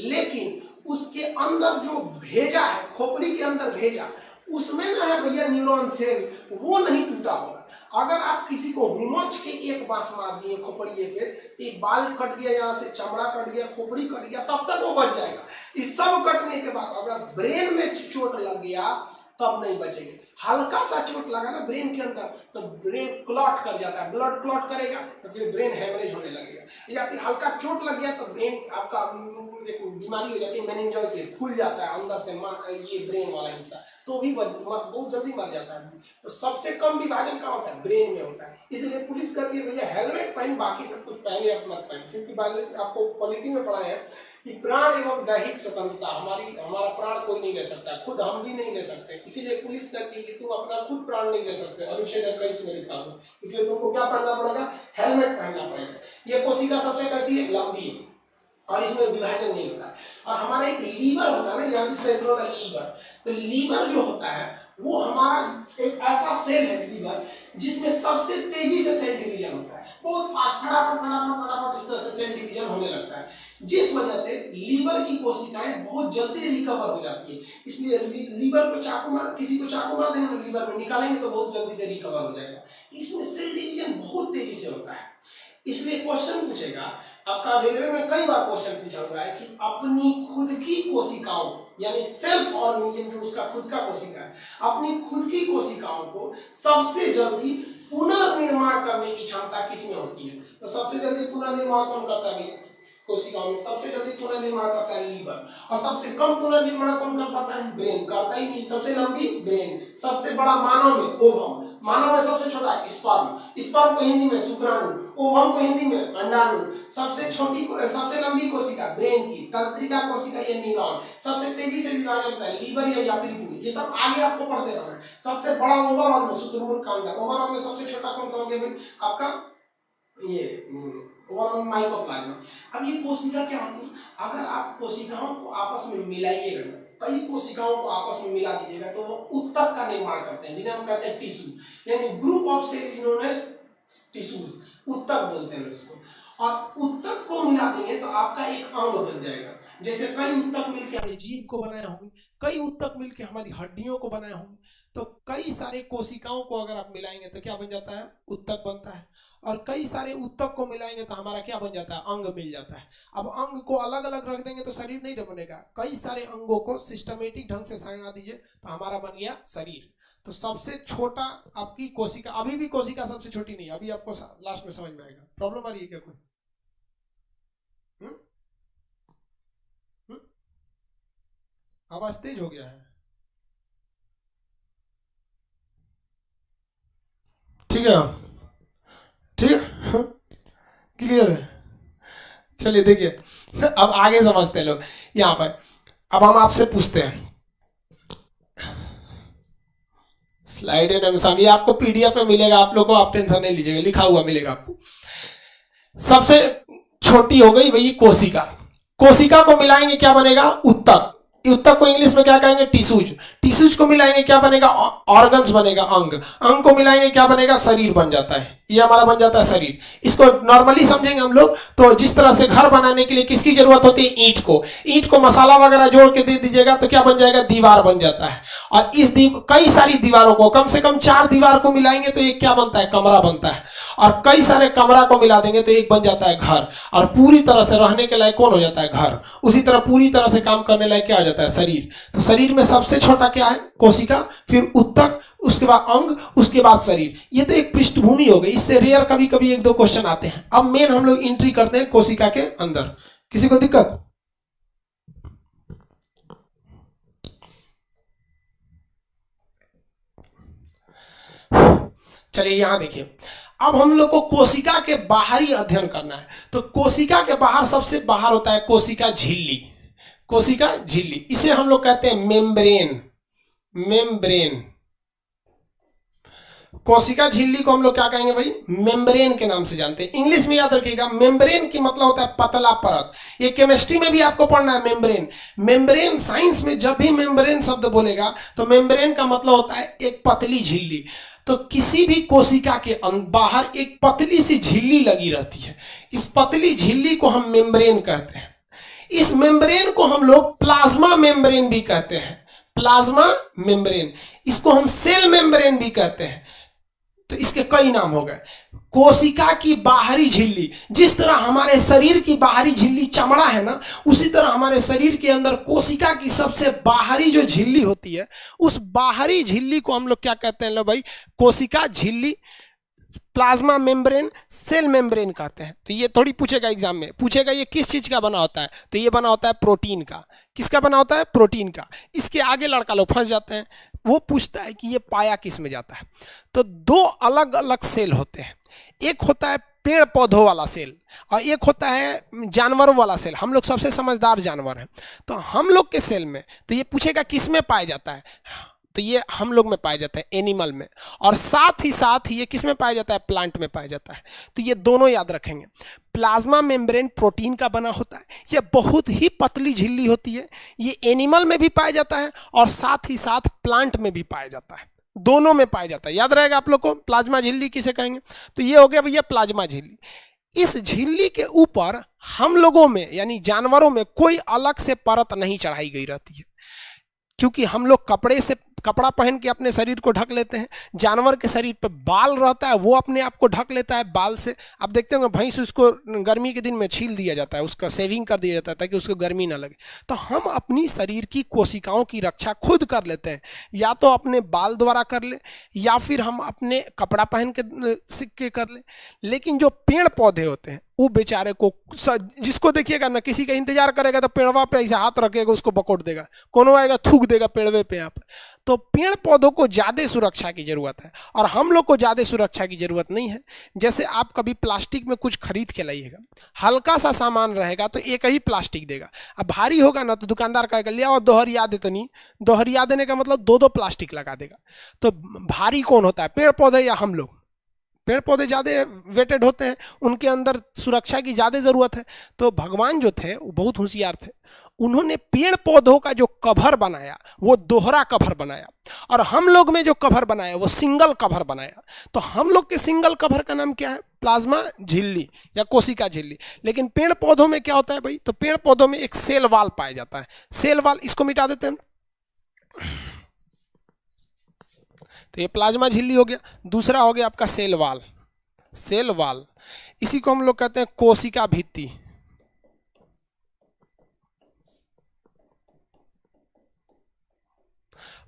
लेकिन उसके अंदर जो भेजा है, खोपड़ी के अंदर भेजा, उसमें ना है भैया न्यूरॉन सेल, वो नहीं टूटा होगा। अगर आप किसी को हुमच के एक बांस मार दिए खोपड़िए पे, एक बाल कट गया, यहाँ से चमड़ा कट गया, खोपड़ी कट गया, तब तक वो बच जाएगा। इस सब कटने के बाद अगर ब्रेन में चोट लग गया तब नहीं बचेंगे। हल्का सा चोट लगा ना ब्रेन के अंदर तो ब्रेन क्लॉट कर जाता है, ब्लड क्लॉट करेगा तो फिर ब्रेन हेमरेज होने लगेगा। या फिर हल्का चोट लग गया तो ब्रेन आपका एक बीमारी हो जाती है मेनिंजाइटिस, फूल जाता है अंदर से ये ब्रेन वाला हिस्सा, तो भी बहुत जल्दी मर जाता है। तो सबसे कम विभाजन कहाँ होता है? ब्रेन में होता है। इसलिए पुलिस कहती है भैया हेलमेट पहन, बाकी सब कुछ पहने आप मत पहन, क्योंकि आपको पॉलिटी में पढ़ा है कि प्राण एवं दैहिक स्वतंत्रता, हमारा प्राण कोई नहीं ले सकता, खुद हम भी नहीं ले सकते। इसीलिए पुलिस कहती है कि तुम अपना खुद प्राण नहीं ले सकते, अनुच्छेद 21 में लिखा हुआ, इसलिए तुमको क्या पहनना पड़ेगा? हेलमेट पहनना पड़ेगा। ये कोशिका सबसे कैसी है? लंबी है और इसमें विभाजन नहीं होता। और हमारा एक लीवर होता है ना, यहाँ सेंटर होता है लीवर, तो लीवर जो होता है वो हमारा एक ऐसा सेल है लीवर जिसमें सबसे तेजी से सेल डिवीजन होता है, बहुत फास्ट, फटाफट इस तरह से सेल डिवीजन होने लगता है, जिस वजह से लीवर की कोशिकाएं बहुत जल्दी रिकवर हो जाती है। इसलिए लीवर को चाकू मार, किसी को चाकू मार देंगे तो लीवर में निकालेंगे तो बहुत जल्दी से रिकवर हो जाएगा। इसमें सेल डिवीजन बहुत तेजी से होता है। इसलिए क्वेश्चन पूछेगा आपका, रेलवे में कई बार क्वेश्चन पूछा हुआ है कि अपनी खुद की कोशिकाओं यानी सेल्फ ऑर्गेनिज्म, जो उसका खुद का कोशिका है, अपनी खुद की कोशिकाओं को सबसे जल्दी पुनर्निर्माण करने की क्षमता किसमें होती है? तो सबसे जल्दी पुनर्निर्माण कौन करता है? कोशिकाओं में सबसे जल्दी पुनर्निर्माण करता है लीवर, और सबसे कम पुनर्निर्माण कौन कर पाता है? ब्रेन। करता ही नहीं। सबसे लंबी ब्रेन, सबसे बड़ा मानव में ओवम, मानव में सबसे छोटा स्पर्म, स्पर्म को हिंदी में शुक्राणु, ओवम को हिंदी में अंडाणु। सबसे छोटी सबसे लंबी कोशिका ब्रेन की, तंत्रिका कोशिका या न्यूरॉन, सबसे तेजी से विभाजन होता है लीवर या यकृत में। ये सब आगे आपको पढ़ते रहना है। सबसे बड़ा ओवरऑल में शुतुरमुर्ग का अंडा, ओवरऑल में सबसे छोटा कौन सा हो गया भाई आपका? ये ओवरऑल माइकोप्लाज्मा। अब ये कोशिका क्या होती है? अगर आप कोशिकाओं को आपस में मिलाइएगा, कई कोशिकाओं को आपस में मिला दीजिएगा, तो वो उत्तक का निर्माण करते हैं, जिन्हें हम कहते हैं टिश्यू, यानी group of cell is known as tissues, उत्तक बोलते हैं उसको। और उत्तक को मिला देंगे तो आपका एक अंग बन जाएगा। जैसे कई उत्तक मिलकर हमारी जीभ को बनाए होंगे, कई उत्तक मिलकर हमारी हड्डियों को बनाए होंगे, तो कई सारे कोशिकाओं को अगर आप मिलाएंगे तो क्या बन जाता है? उत्तक बनता है। और कई सारे उत्तक को मिलाएंगे तो हमारा क्या बन जाता है? अंग मिल जाता है। अब अंग को अलग अलग रख देंगे तो शरीर नहीं बनेगा, कई सारे अंगों को सिस्टमेटिक ढंग से संगा दीजिए तो हमारा बन गया शरीर। तो सबसे छोटा आपकी कोशिका, अभी भी कोशिका सबसे छोटी नहीं है, अभी आपको लास्ट में समझ में आएगा। प्रॉब्लम आ रही है क्या कोई? आवाज तेज हो गया है, ठीक है? ठीक है, क्लियर है? चलिए देखिए, अब आगे समझते हैं लोग यहाँ पर। अब हम आपसे पूछते हैं, स्लाइड एंड ये आपको पीडीएफ में मिलेगा आप लोगों को, आप टेंशन नहीं लीजिएगा, लिखा हुआ मिलेगा आपको। सबसे छोटी हो गई भाई कोशिका, कोशिका को मिलाएंगे क्या बनेगा? उत्तक। उत्तक को इंग्लिश में क्या कहेंगे? टिश्यूज। टिश्यूज को मिलाएंगे क्या बनेगा? ऑर्गन्स बनेगा, अंग। अंग को मिलाएंगे क्या बनेगा? शरीर बन जाता है। ये हमारा बन जाता है शरीर। इसको नॉर्मली समझेंगे हम लोग तो जिस तरह से घर बनाने के लिए किसकी जरूरत होती है? ईंट को। ईंट को मसाला वगैरह जोड़ के दे दीजिएगा तो क्या बन जाएगा? दीवार बन जाता है। और इस कई सारी दीवारों को, कम से कम 4 दीवार को मिलाएंगे तो एक क्या बनता है? कमरा बनता है। और कई सारे कमरा को मिला देंगे तो एक बन जाता है घर। और पूरी तरह से रहने के लायक कौन हो जाता है? घर। उसी तरह पूरी तरह से काम करने लायक क्या हो जाता है? शरीर। तो शरीर में सबसे छोटा क्या है? कोशिका, फिर उत्तक, उसके बाद अंग, उसके बाद शरीर। ये तो एक पृष्ठभूमि हो गई, इससे रेयर कभी कभी 1-2 क्वेश्चन आते हैं। अब मेन हम लोग एंट्री करते हैं कोशिका के अंदर। किसी को दिक्कत? चलिए यहां देखिए, अब हम लोग को कोशिका के बाहरी अध्ययन करना है। तो कोशिका के बाहर सबसे बाहर होता है कोशिका झिल्ली। कोशिका झिल्ली, इसे हम लोग कहते हैं मेम्ब्रेन। मेम्ब्रेन, कोशिका झिल्ली को हम लोग क्या कहेंगे भाई? मेम्ब्रेन के नाम से जानते हैं। इंग्लिश में याद रखिएगा, मेम्ब्रेन की मतलब होता है पतला परत। ये केमिस्ट्री में भी आपको पढ़ना है मेम्ब्रेन। मेम्ब्रेन साइंस में जब भी मेम्ब्रेन शब्द बोलेगा तो मेम्ब्रेन का मतलब होता है एक पतली झिल्ली। तो किसी भी कोशिका के बाहर एक पतली सी झिल्ली लगी रहती है, इस पतली झिल्ली को हम मेम्ब्रेन कहते हैं। इस मेम्ब्रेन को हम लोग प्लाज्मा मेम्ब्रेन भी कहते हैं। प्लाज्मा मेम्ब्रेन, इसको हम सेल मेम्ब्रेन भी कहते हैं। तो इसके कई नाम हो गए। कोशिका की बाहरी झिल्ली, जिस तरह हमारे शरीर की बाहरी झिल्ली चमड़ा है ना, उसी तरह हमारे शरीर के अंदर कोशिका की सबसे बाहरी जो झिल्ली होती है, उस बाहरी झिल्ली को हम लोग क्या कहते हैं? लो भाई, कोशिका झिल्ली, प्लाज्मा मेम्ब्रेन, सेल मेम्ब्रेन कहते हैं। तो ये थोड़ी पूछेगा एग्जाम में, पूछेगा ये किस चीज का बना होता है? तो ये बना होता है प्रोटीन का। किसका बना होता है? प्रोटीन का। इसके आगे लड़का लोग फंस जाते हैं, वो पूछता है कि ये पाया किस में जाता है। तो 2 अलग अलग सेल होते हैं, एक होता है पेड़ पौधों वाला सेल और एक होता है जानवरों वाला सेल। हम लोग सबसे समझदार जानवर हैं, तो हम लोग के सेल में तो ये पूछेगा किस में पाया जाता है? तो ये हम लोग में पाया जाता है, एनिमल में। और साथ ही ये किस में पाया जाता है? प्लांट में पाया जाता है। तो ये दोनों याद रखेंगे। प्लाज्मा मेम्ब्रेन प्रोटीन का बना होता है, ये बहुत ही पतली झिल्ली होती है। ये एनिमल में भी पाया जाता है और साथ ही साथ प्लांट में भी पाया जाता है, दोनों में पाया जाता है। याद रहेगा आप लोग को प्लाज्मा झिल्ली किसे कहेंगे? तो ये हो गया भैया प्लाज्मा झिल्ली। इस झिल्ली के ऊपर हम लोगों में यानी जानवरों में कोई अलग से परत नहीं चढ़ाई गई रहती है, क्योंकि हम लोग कपड़े से कपड़ा पहन के अपने शरीर को ढक लेते हैं। जानवर के शरीर पे बाल रहता है, वो अपने आप को ढक लेता है बाल से। आप देखते होंगे भैंस, उसको गर्मी के दिन में छील दिया जाता है, उसका सेविंग कर दिया जाता है ताकि उसको गर्मी ना लगे। तो हम अपनी शरीर की कोशिकाओं की रक्षा खुद कर लेते हैं, या तो अपने बाल द्वारा कर ले या फिर हम अपने कपड़ा पहन के सीख के कर ले। लेकिन जो पेड़ पौधे होते हैं वो बेचारे को, जिसको देखिएगा ना, किसी का इंतजार करेगा तो पेड़वा पे ऐसे हाथ रखेगा, उसको बकोट देगा, कोनो आएगा थूक देगा पेड़वे पे यहाँ पे। तो पेड़ पौधों को ज़्यादा सुरक्षा की जरूरत है और हम लोग को ज़्यादा सुरक्षा की जरूरत नहीं है। जैसे आप कभी प्लास्टिक में कुछ खरीद के लाइएगा, हल्का सा सामान रहेगा तो एक ही प्लास्टिक देगा। अब भारी होगा ना तो दुकानदार कहेगा लिया और दोहरिया दे, तनी दोहरिया देने का मतलब दो प्लास्टिक लगा देगा। तो भारी कौन होता है, पेड़ पौधे या हम लोग? पेड़ पौधे ज़्यादा वेटेड होते हैं, उनके अंदर सुरक्षा की ज़्यादा ज़रूरत है। तो भगवान जो थे वो बहुत होशियार थे, उन्होंने पेड़ पौधों का जो कवर बनाया वो दोहरा कवर बनाया, और हम लोग में जो कवर बनाया वो सिंगल कवर बनाया। तो हम लोग के सिंगल कवर का नाम क्या है? प्लाज्मा झिल्ली या कोशिका झिल्ली। लेकिन पेड़ पौधों में क्या होता है भाई? तो पेड़ पौधों में एक सेल वाल पाया जाता है। सेल वाल, इसको मिटा देते हैं। तो ये प्लाज्मा झिल्ली हो गया। दूसरा हो गया आपका सेल वाल। सेल वाल, इसी को हम लोग कहते हैं कोशिका भित्ति।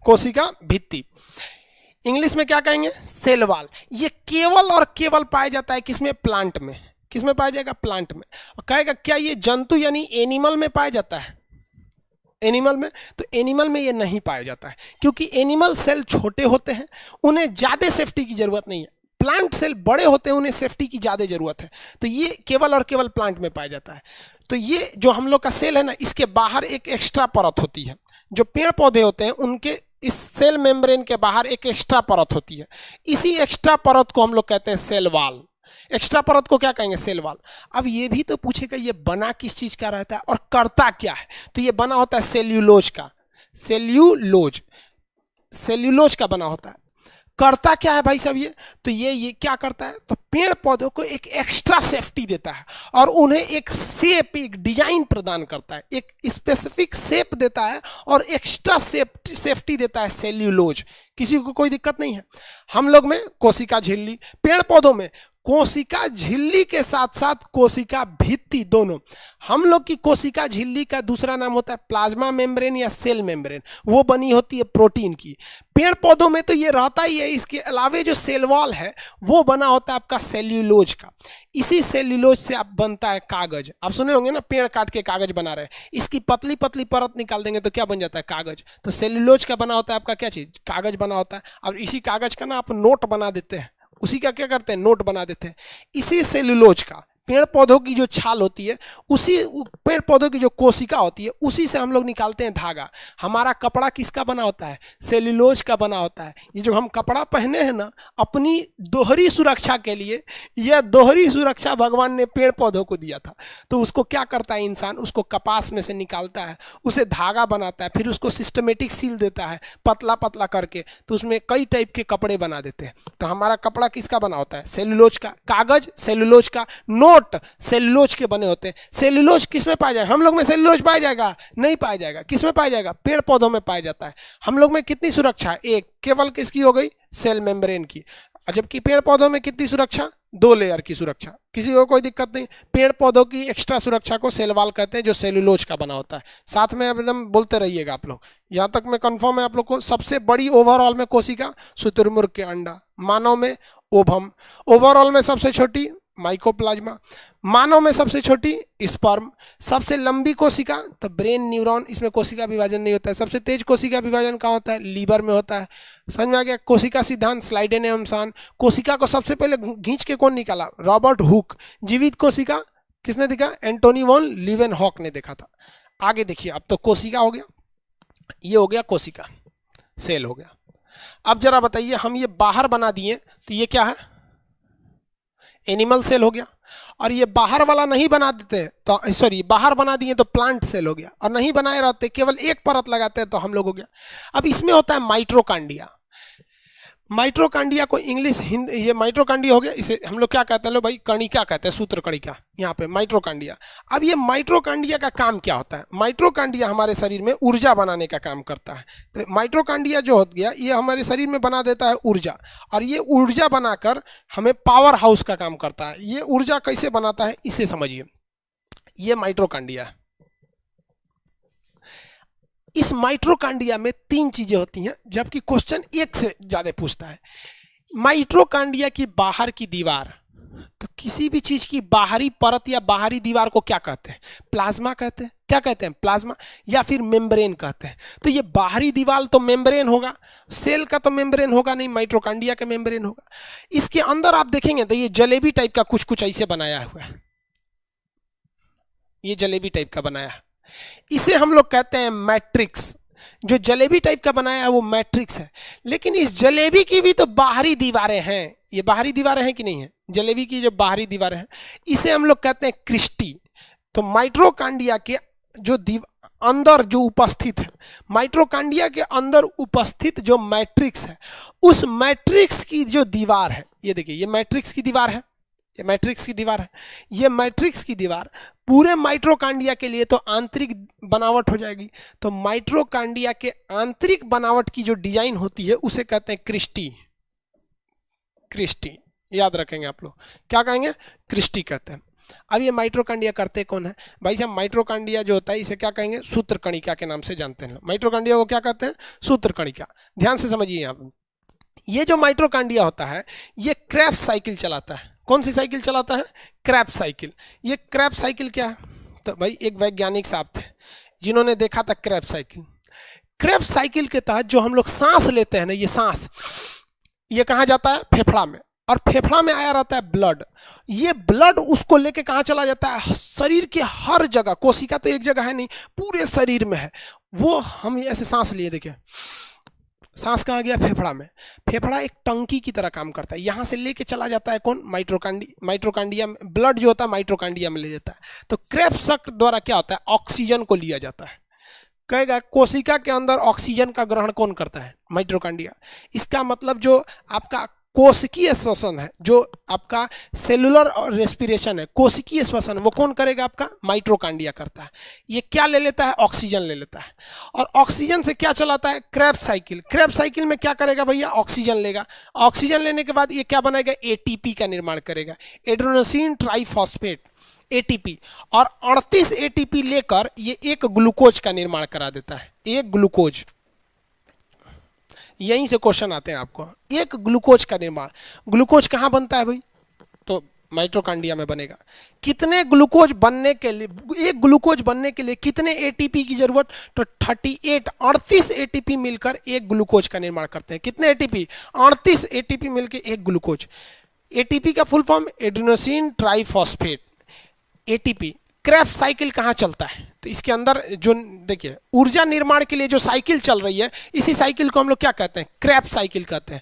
कोशिका भित्ति, इंग्लिश में क्या कहेंगे? Cell wall. ये केवल और केवल पाया जाता है किसमें? प्लांट में। किसमें पाया जाएगा? प्लांट में। और कहेगा क्या ये जंतु यानी एनिमल में पाया जाता है? एनिमल में? तो एनिमल में ये नहीं पाया जाता है, क्योंकि एनिमल सेल छोटे होते हैं, उन्हें ज़्यादा सेफ्टी की जरूरत नहीं है। प्लांट सेल बड़े होते हैं, उन्हें सेफ्टी की ज़्यादा जरूरत है। तो ये केवल और केवल प्लांट में पाया जाता है। तो ये जो हम लोग का सेल है ना, इसके बाहर एक एक्स्ट्रा परत होती है। जो पेड़ पौधे होते हैं उनके इस सेल मेम्ब्रेन के बाहर एक एक्स्ट्रा परत होती है। इसी एक्स्ट्रा परत को हम लोग कहते हैं सेल वाल। एक्स्ट्रा परत को क्या कहेंगे? Cell wall. अब ये भी तो पूछेगा ये बना किस चीज का रहता है और करता क्या है? तो ये बना होता है सेल्यूलोज का। सेल्यूलोज, सेल्यूलोज का बना होता है। करता क्या है भाई साहब ये? तो ये क्या करता है? तो पेड़ पौधों को एक एक्स्ट्रा सेफ्टी देता है और उन्हें एक शेप, एक डिजाइन प्रदान करता है, एक स्पेसिफिक शेप देता है और एक्स्ट्रा सेफ्टी देता है सेल्यूलोज। किसी को कोई दिक्कत नहीं है। हम लोग में कोशिका झिल्ली, पेड़ पौधों में कोशिका झिल्ली के साथ साथ कोशिका भित्ति दोनों। हम लोग की कोशिका झिल्ली का दूसरा नाम होता है प्लाज्मा मेम्ब्रेन या सेल मेम्ब्रेन, वो बनी होती है प्रोटीन की। पेड़ पौधों में तो ये रहता ही है, इसके अलावे जो सेल वॉल है वो बना होता है आपका सेल्यूलोज का। इसी सेल्यूलोज से आप बनता है कागज। आप सुने होंगे ना, पेड़ काट के कागज बना रहे हैं, इसकी पतली पतली परत निकाल देंगे तो क्या बन जाता है? कागज। तो सेल्यूलोज का बना होता है आपका क्या चीज? कागज बना होता है। और इसी कागज का ना आप नोट बना देते हैं, उसी का क्या करते हैं? नोट बना देते हैं। इसी सेल्यूलोज का, पेड़ पौधों की जो छाल होती है, उसी पेड़ पौधों की जो कोशिका होती है, उसी से हम लोग निकालते हैं धागा। हमारा कपड़ा किसका बना होता है? सेल्यूलोज का बना होता है। ये जो हम कपड़ा पहने हैं ना, अपनी दोहरी सुरक्षा के लिए, यह दोहरी सुरक्षा भगवान ने पेड़ पौधों को दिया था। तो उसको क्या करता है इंसान? उसको कपास में से निकालता है, उसे धागा बनाता है, फिर उसको सिस्टमेटिक सील देता है पतला पतला करके, तो उसमें कई टाइप के कपड़े बना देते हैं। तो हमारा कपड़ा किसका बना होता है? सेल्यूलोज का। कागज सेल्यूलोज का, नोट सेल्यूलोज के बने होते हैं। सेल्यूलोज किस में पाया जाएगा? हम लोग में सेल्यूलोज पाया जाएगा? नहीं पाया जाएगा। किस में पाया जाएगा? पेड़ पौधों में पाया जाता है। हम लोग में कितनी सुरक्षा? एक, केवल किसकी हो गई? सेल मेम्ब्रेन की। जबकि पेड़ पौधों में कितनी सुरक्षा? 2 लेयर की सुरक्षा। किसी को कोई दिक्कत नहीं। पेड़ पौधों की एक्स्ट्रा सुरक्षा को सेल वाल कहते हैं, जो सेल्यूलोज का बना होता है। साथ में एकदम बोलते रहिएगा आप लोग, यहाँ तक में कंफर्म है आप लोग को। सबसे बड़ी ओवरऑल में कोशिका शुतुरमुर्ग के अंडा, मानव में ओवम, ओवरऑल में सबसे छोटी माइकोप्लाज्मा, मानव में सबसे छोटी स्पर्म, सबसे लंबी कोशिका तो ब्रेन न्यूरॉन, इसमें कोशिका विभाजन नहीं होता है। सबसे तेज कोशिका विभाजन कहाँ होता है? लीवर में होता है। समझ में आ गया? कोशिका सिद्धांत, स्लाइडेन एवं सान। कोशिका को सबसे पहले खींच के कौन निकाला? Robert Hooke. जीवित कोशिका किसने देखा? एंटोनी वॉन लीवेनहॉक ने देखा था। आगे देखिए, अब तो कोशिका हो गया, ये हो गया कोशिका, सेल हो गया। अब जरा बताइए, हम ये बाहर बना दिए तो ये क्या है? एनिमल सेल हो गया। और ये बाहर वाला नहीं बना देते तो, सॉरी, बाहर बना दिए तो प्लांट सेल हो गया। और नहीं बनाए रहते, केवल एक परत लगाते हैं तो हम लोग हो गया। अब इसमें होता है माइटोकॉन्ड्रिया। माइट्रोकांडिया को इंग्लिश हिंदी, ये माइट्रोकांडिया हो गया, इसे हम लोग क्या कहते हैं, लो भाई कणिका कहते हैं, सूत्र कणिका, यहाँ पे माइट्रोकांडिया। अब ये माइट्रोकांडिया का काम क्या होता है? माइट्रोकांडिया हमारे शरीर में ऊर्जा बनाने का काम करता है। तो माइट्रोकांडिया जो हो गया ये हमारे शरीर में बना देता है ऊर्जा, और ये ऊर्जा बनाकर हमें पावर हाउस का काम करता है। ये ऊर्जा कैसे बनाता है इसे समझिए, ये माइट्रोकांडिया। इस माइट्रोकांडिया में 3 चीजें होती हैं, जबकि क्वेश्चन एक से ज्यादा पूछता है। माइट्रोकांडिया की बाहर की दीवार, तो किसी भी चीज की बाहरी परत या बाहरी दीवार को क्या कहते हैं? प्लाज्मा कहते हैं। क्या कहते हैं? प्लाज्मा, या फिर मेम्ब्रेन कहते हैं। तो ये बाहरी दीवार तो मेम्ब्रेन होगा, सेल का तो मेम्ब्रेन होगा नहीं, माइट्रोकांडिया का मेम्ब्रेन होगा। इसके अंदर आप देखेंगे तो ये जलेबी टाइप का कुछ कुछ ऐसे बनाया हुआ है, ये जलेबी टाइप का बनाया है, इसे हम लोग कहते हैं मैट्रिक्स। जो जलेबी टाइप का बनाया है वो मैट्रिक्स है। लेकिन इस जलेबी की भी तो बाहरी दीवारें हैं, ये बाहरी दीवारें हैं कि नहीं है? जलेबी की जो बाहरी दीवारें हैं इसे हम लोग कहते हैं क्रिस्टी। तो माइट्रोकांडिया के जो अंदर जो उपस्थित है, माइट्रोकांडिया के अंदर उपस्थित जो मैट्रिक्स है, उस मैट्रिक्स की जो दीवार है, ये देखिए ये मैट्रिक्स की दीवार है, ये मैट्रिक्स की दीवार है। ये मैट्रिक्स की दीवार पूरे माइट्रोकांडिया के लिए तो आंतरिक बनावट हो जाएगी। तो माइट्रोकांडिया के आंतरिक बनावट की जो डिजाइन होती है उसे कहते हैं क्रिस्टी। क्रिस्टी याद रखेंगे आप लोग, क्या कहेंगे? क्रिस्टी कहते हैं। अब ये माइट्रोकांडिया करते कौन है भाई साहब? माइट्रोकांडिया जो होता है इसे क्या कहेंगे? सूत्रकणिका के नाम से जानते हैं। माइट्रोकांडिया को क्या कहते हैं? सूत्रकणिका। ध्यान से समझिए, यहाँ ये जो माइट्रोकांडिया होता है ये क्रेब्स साइकिल चलाता है। कौन सी साइकिल चलाता है? Krebs cycle. ये क्रेब्स साइकिल क्या है? तो भाई एक वैज्ञानिक साहब थे जिन्होंने देखा था क्रेब्स साइकिल। क्रेब्स साइकिल के तहत जो हम लोग सांस लेते हैं ना, ये सांस ये कहाँ जाता है? फेफड़ा में, और फेफड़ा में आया रहता है ब्लड। ये ब्लड उसको लेके कहाँ चला जाता है? शरीर के हर जगह। कोशिका तो एक जगह है नहीं, पूरे शरीर में है। वो हम ऐसे सांस लिए, देखिए सांस कहाँ गया? फेफड़ा में। फेफड़ा एक टंकी की तरह काम करता है, यहाँ से लेके चला जाता है कौन? माइट्रोकांडिया में। ब्लड जो होता है माइट्रोकांडिया में ले जाता है। तो क्रेब्स साइकिल द्वारा क्या होता है? ऑक्सीजन को लिया जाता है। कहेगा कोशिका के अंदर ऑक्सीजन का ग्रहण कौन करता है? माइट्रोकांडिया। इसका मतलब जो आपका कोशिकीय श्वसन है, जो आपका सेलुलर और रेस्पिरेशन है, कोशिकीय श्वसन, वो कौन करेगा? आपका माइट्रोकांडिया करता है। ये क्या ले लेता है? ऑक्सीजन ले लेता है। और ऑक्सीजन से क्या चलाता है? Krebs cycle. क्रेब्स साइकिल में क्या करेगा भैया? ऑक्सीजन लेगा। ऑक्सीजन लेने के बाद ये क्या बनाएगा? एटीपी का निर्माण करेगा, एड्रेनोसिन ट्राइफॉस्फेट, एटीपी। और 38 एटीपी लेकर ये एक ग्लूकोज का निर्माण करा देता है, एक ग्लूकोज। यहीं से क्वेश्चन आते हैं आपको, एक ग्लूकोज का निर्माण। ग्लूकोज कहाँ बनता है भाई? तो माइट्रोकांडिया में बनेगा। कितने ग्लूकोज बनने के लिए, एक ग्लूकोज बनने के लिए कितने एटीपी की जरूरत? तो 38 एटीपी मिलकर एक ग्लूकोज का निर्माण करते हैं। कितने एटीपी? 38 एटीपी मिलकर एक ग्लूकोज। एटीपी का full form adenosine triphosphate, ATP. Krebs cycle कहाँ चलता है? तो इसके अंदर जो देखिए ऊर्जा निर्माण के लिए जो साइकिल चल रही है, इसी साइकिल को हम लोग क्या कहते हैं? क्रेब्स साइकिल कहते हैं।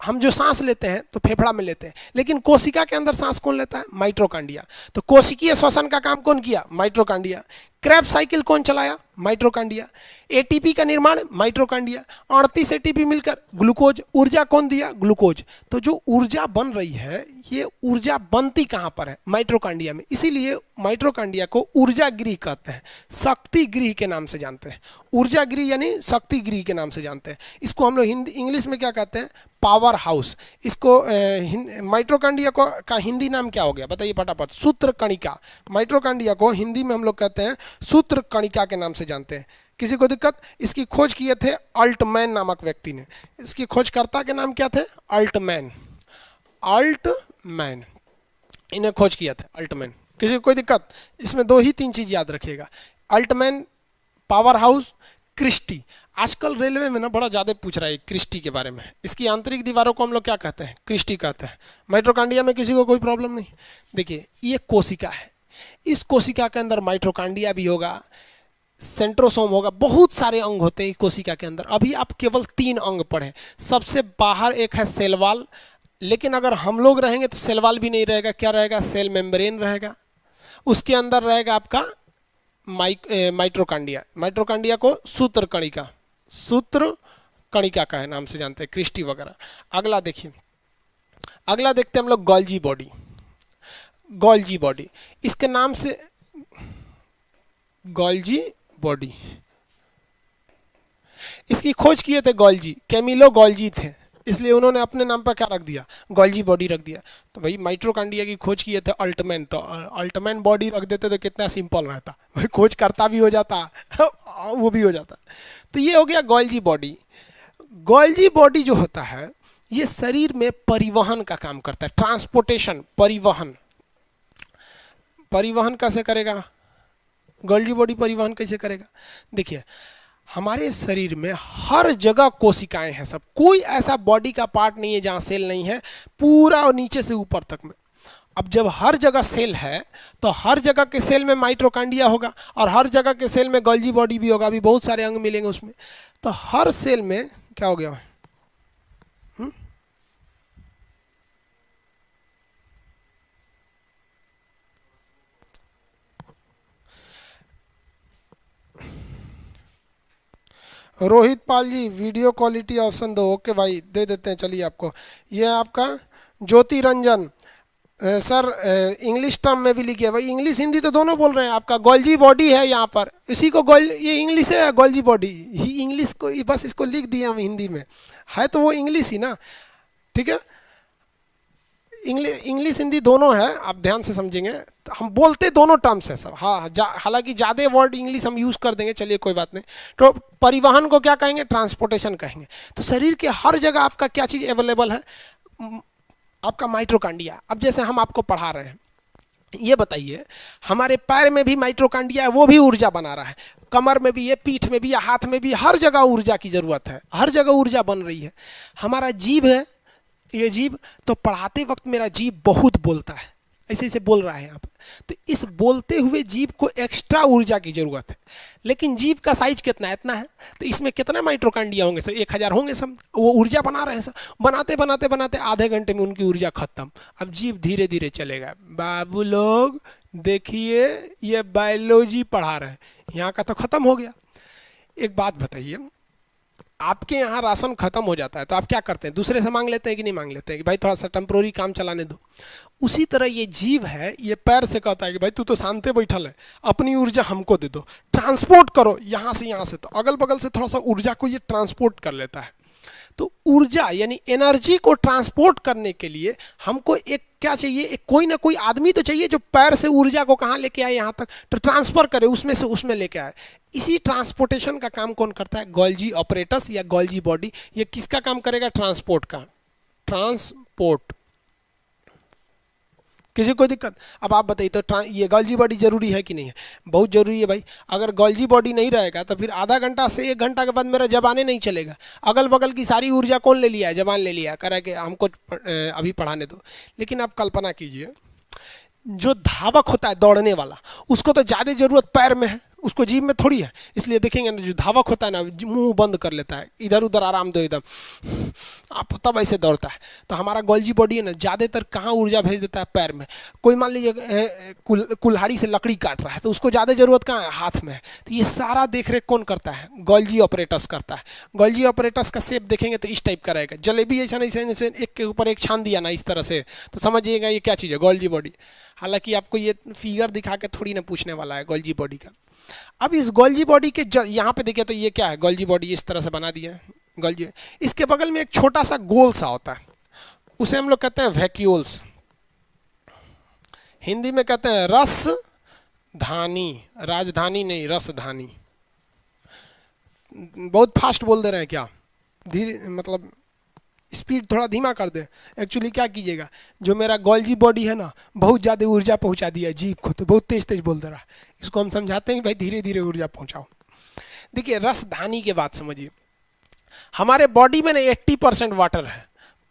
हम जो सांस लेते हैं तो फेफड़ा में लेते हैं, लेकिन कोशिका के अंदर सांस कौन लेता है? माइट्रोकांडिया। तो कोशिकीय श्वसन का काम कौन किया? माइट्रोकांडिया। क्रेब्स साइकिल कौन चलाया? माइट्रोकांडिया। एटीपी का निर्माण माइट्रोकांडिया। 38 एटीपी मिलकर ग्लूकोज। ऊर्जा कौन दिया? ग्लूकोज। तो जो ऊर्जा बन रही है ये ऊर्जा बनती कहाँ पर है? माइट्रोकांडिया में। इसीलिए माइट्रोकांडिया को ऊर्जा गृह कहते हैं, शक्ति गृह के नाम से जानते हैं। ऊर्जा गृह यानी शक्ति गृह के नाम से जानते हैं। इसको हम लोग हिंदी इंग्लिश में क्या कहते हैं? Power house. इसको माइट्रोकांडिया को का हिंदी नाम क्या हो गया बताइए फटाफट? सूत्रकणिका। माइट्रोकांडिया को हिंदी में हम लोग कहते हैं सूत्रकणिका के नाम से जानते हैं। किसी को दिक्कत? इसकी खोज किए थे अल्टमैन नामक व्यक्ति ने। इसकी खोजकर्ता के नाम क्या थे? अल्टमैन। अल्टमैन, इन्हें खोज किया था अल्टमैन। किसी को कोई दिक्कत? इसमें 2 ही 3 चीज याद रखिएगा, अल्टमैन, पावर हाउस, क्रिस्टी। आजकल रेलवे में ना बड़ा ज़्यादा पूछ रहा है क्रिस्टी के बारे में। इसकी आंतरिक दीवारों को हम लोग क्या कहते हैं? क्रिस्टी कहते हैं। माइट्रोकांडिया में किसी को कोई प्रॉब्लम नहीं। देखिए ये कोशिका है, इस कोशिका के अंदर माइट्रोकांडिया भी होगा, सेंट्रोसोम होगा, बहुत सारे अंग होते हैं कोशिका के अंदर। अभी आप केवल 3 अंग पढ़े। सबसे बाहर एक है सेल वॉल, लेकिन अगर हम लोग रहेंगे तो सेल वॉल भी नहीं रहेगा। क्या रहेगा? सेल मेम्ब्रेन रहेगा। उसके अंदर रहेगा आपका माइट्रोकांडिया। माइट्रोकांडिया को सूत्रकणिका, सूत्रकणिका कणिका का है नाम से जानते हैं, क्रिस्टी वगैरह। अगला देखिए, अगला देखते हैं हम लोग गोल्जी बॉडी। गोल्जी बॉडी, इसके नाम से गोल्जी बॉडी, इसकी खोज किए थे गोल्जी, कैमिलो गोल्जी थे, इसलिए उन्होंने अपने नाम पर क्या रख दिया, गोल्जी बॉडी रख दिया। तो भाई माइटोकॉन्ड्रिया की खोज किए थे अल्टमैन, तो अल्टमैन बॉडी रख देते तो कितना सिंपल रहता, भाई खोज करता भी हो जाता वो भी हो जाता। तो ये हो गया गोल्जी बॉडी। गोल्जी बॉडी जो होता है ये शरीर में परिवहन का काम करता है, ट्रांसपोर्टेशन, परिवहन। परिवहन कैसे करेगा गोल्जी बॉडी, परिवहन कैसे करेगा? देखिए हमारे शरीर में हर जगह कोशिकाएं हैं सब, कोई ऐसा बॉडी का पार्ट नहीं है जहां सेल नहीं है, पूरा और नीचे से ऊपर तक में। अब जब हर जगह सेल है तो हर जगह के सेल में माइटोकॉन्ड्रिया होगा और हर जगह के सेल में गोल्जी बॉडी भी होगा, अभी बहुत सारे अंग मिलेंगे उसमें। तो हर सेल में क्या हो गया, Rohit Pal ji video quality option दो। ओके भाई दे देते हैं, चलिए आपको। ये है आपका ज्योति रंजन सर, इंग्लिश टर्म में भी लिखिए भाई, इंग्लिश हिंदी तो दोनों बोल रहे हैं। आपका गोल्जी बॉडी है यहाँ पर, इसी को गोल, ये इंग्लिश है गोल्जी बॉडी ही, इंग्लिश को बस इसको लिख दिया हम हिंदी में, है तो वो इंग्लिश ही ना, ठीक है। इंग्लिश हिंदी दोनों है, आप ध्यान से समझेंगे, हम बोलते दोनों टर्म्स है सब। हाँ हालांकि ज़्यादा वर्ड इंग्लिश हम यूज़ कर देंगे, चलिए कोई बात नहीं। तो परिवहन को क्या कहेंगे, ट्रांसपोर्टेशन कहेंगे। तो शरीर के हर जगह आपका क्या चीज़ अवेलेबल है, आपका माइटोकॉन्ड्रिया। अब जैसे हम आपको पढ़ा रहे हैं, ये बताइए हमारे पैर में भी माइटोकॉन्ड्रिया है, वो भी ऊर्जा बना रहा है, कमर में भी है, पीठ में भी है, हाथ में भी, हर जगह ऊर्जा की ज़रूरत है, हर जगह ऊर्जा बन रही है। हमारा जीभ है, ये जीभ, तो पढ़ाते वक्त मेरा जीभ बहुत बोलता है, ऐसे ऐसे बोल रहा है यहाँ पर। तो इस बोलते हुए जीभ को एक्स्ट्रा ऊर्जा की जरूरत है, लेकिन जीभ का साइज कितना है, इतना है, तो इसमें कितना माइटोकॉन्ड्रिया होंगे सर, 1000 होंगे सब, वो ऊर्जा बना रहे हैं सब, बनाते बनाते बनाते आधे घंटे में उनकी ऊर्जा खत्म। अब जीभ धीरे धीरे चलेगा। बाबू लोग देखिए, ये बायोलॉजी पढ़ा रहे हैं, यहाँ का तो खत्म हो गया। एक बात बताइए, आपके यहाँ राशन खत्म हो जाता है तो आप क्या करते हैं, दूसरे से मांग लेते हैं कि नहीं मांग लेते हैं कि भाई थोड़ा सा टेम्प्रोरी काम चलाने दो। उसी तरह ये जीव है, ये पैर से कहता है कि भाई तू तो शांति बैठल है, अपनी ऊर्जा हमको दे दो, ट्रांसपोर्ट करो यहाँ से, तो अगल बगल से थोड़ा सा ऊर्जा को ये ट्रांसपोर्ट कर लेता है। तो ऊर्जा यानी एनर्जी को ट्रांसपोर्ट करने के लिए हमको एक क्या चाहिए, एक कोई ना कोई आदमी तो चाहिए जो पैर से ऊर्जा को कहाँ लेके आए, यहाँ तक, तो ट्रांसफर करे, उसमें से उसमें लेके आए। इसी ट्रांसपोर्टेशन का काम कौन करता है, गोल्जी ऑपरेटस या गोल्जी बॉडी। ये किसका काम करेगा, ट्रांसपोर्ट का, ट्रांसपोर्ट। किसी को दिक्कत? अब आप बताइए तो ये गोल्जी बॉडी जरूरी है कि नहीं है? बहुत जरूरी है भाई। अगर गोल्जी बॉडी नहीं रहेगा तो फिर आधा घंटा से 1 घंटा के बाद मेरा जबाने नहीं चलेगा। अगल बगल की सारी ऊर्जा कौन ले लिया है, जबान ले लिया, कह रहा है कि हमको अभी पढ़ाने दो। लेकिन आप कल्पना कीजिए, जो धावक होता है दौड़ने वाला, उसको तो ज़्यादा जरूरत पैर में है, उसको जीभ में थोड़ी है। इसलिए देखेंगे ना, जो धावक होता है ना, मुंह बंद कर लेता है, इधर उधर आराम दो एकदम, आप तब ऐसे दौड़ता है। तो हमारा गोल्जी बॉडी है ना, ज़्यादातर कहाँ ऊर्जा भेज देता है, पैर में। कोई मान लीजिए कुल्हाड़ी से लकड़ी काट रहा है तो उसको ज़्यादा जरूरत कहाँ है, हाथ में है। तो ये सारा देख रेख कौन करता है, गोल्जी ऑपरेटस करता है। गोल्जी ऑपरेटस का शेप देखेंगे तो इस टाइप का रहेगा, जलेबी ऐसा नहीं, जैसे एक के ऊपर एक छान दिया ना इस तरह से, तो समझिएगा ये क्या चीज़ है, गोल्जी बॉडी। हालांकि आपको ये फिगर दिखा के थोड़ी ना पूछने वाला है गोल्जी बॉडी का। अब इस गोल्जी बॉडी के यहाँ पे देखिए तो ये क्या है, गोल्जी बॉडी इस तरह से बना दिया है गोल्जी। इसके बगल में एक छोटा सा गोल सा होता है, उसे हम लोग कहते हैं वैक्यूल्स, हिंदी में कहते हैं रसधानी, राजधानी नहीं रसधानी। बहुत फास्ट बोल दे रहे हैं क्या, धीरे, मतलब स्पीड थोड़ा धीमा कर दे। एक्चुअली क्या कीजिएगा, जो मेरा गोल्जी बॉडी है ना, बहुत ज़्यादा ऊर्जा पहुंचा दिया जीभ को, तो बहुत तेज तेज बोल दे रहा है। इसको हम समझाते हैं कि भाई धीरे धीरे ऊर्जा पहुंचाओ। देखिए रसधानी के बात समझिए, हमारे बॉडी में ना 80% वाटर है,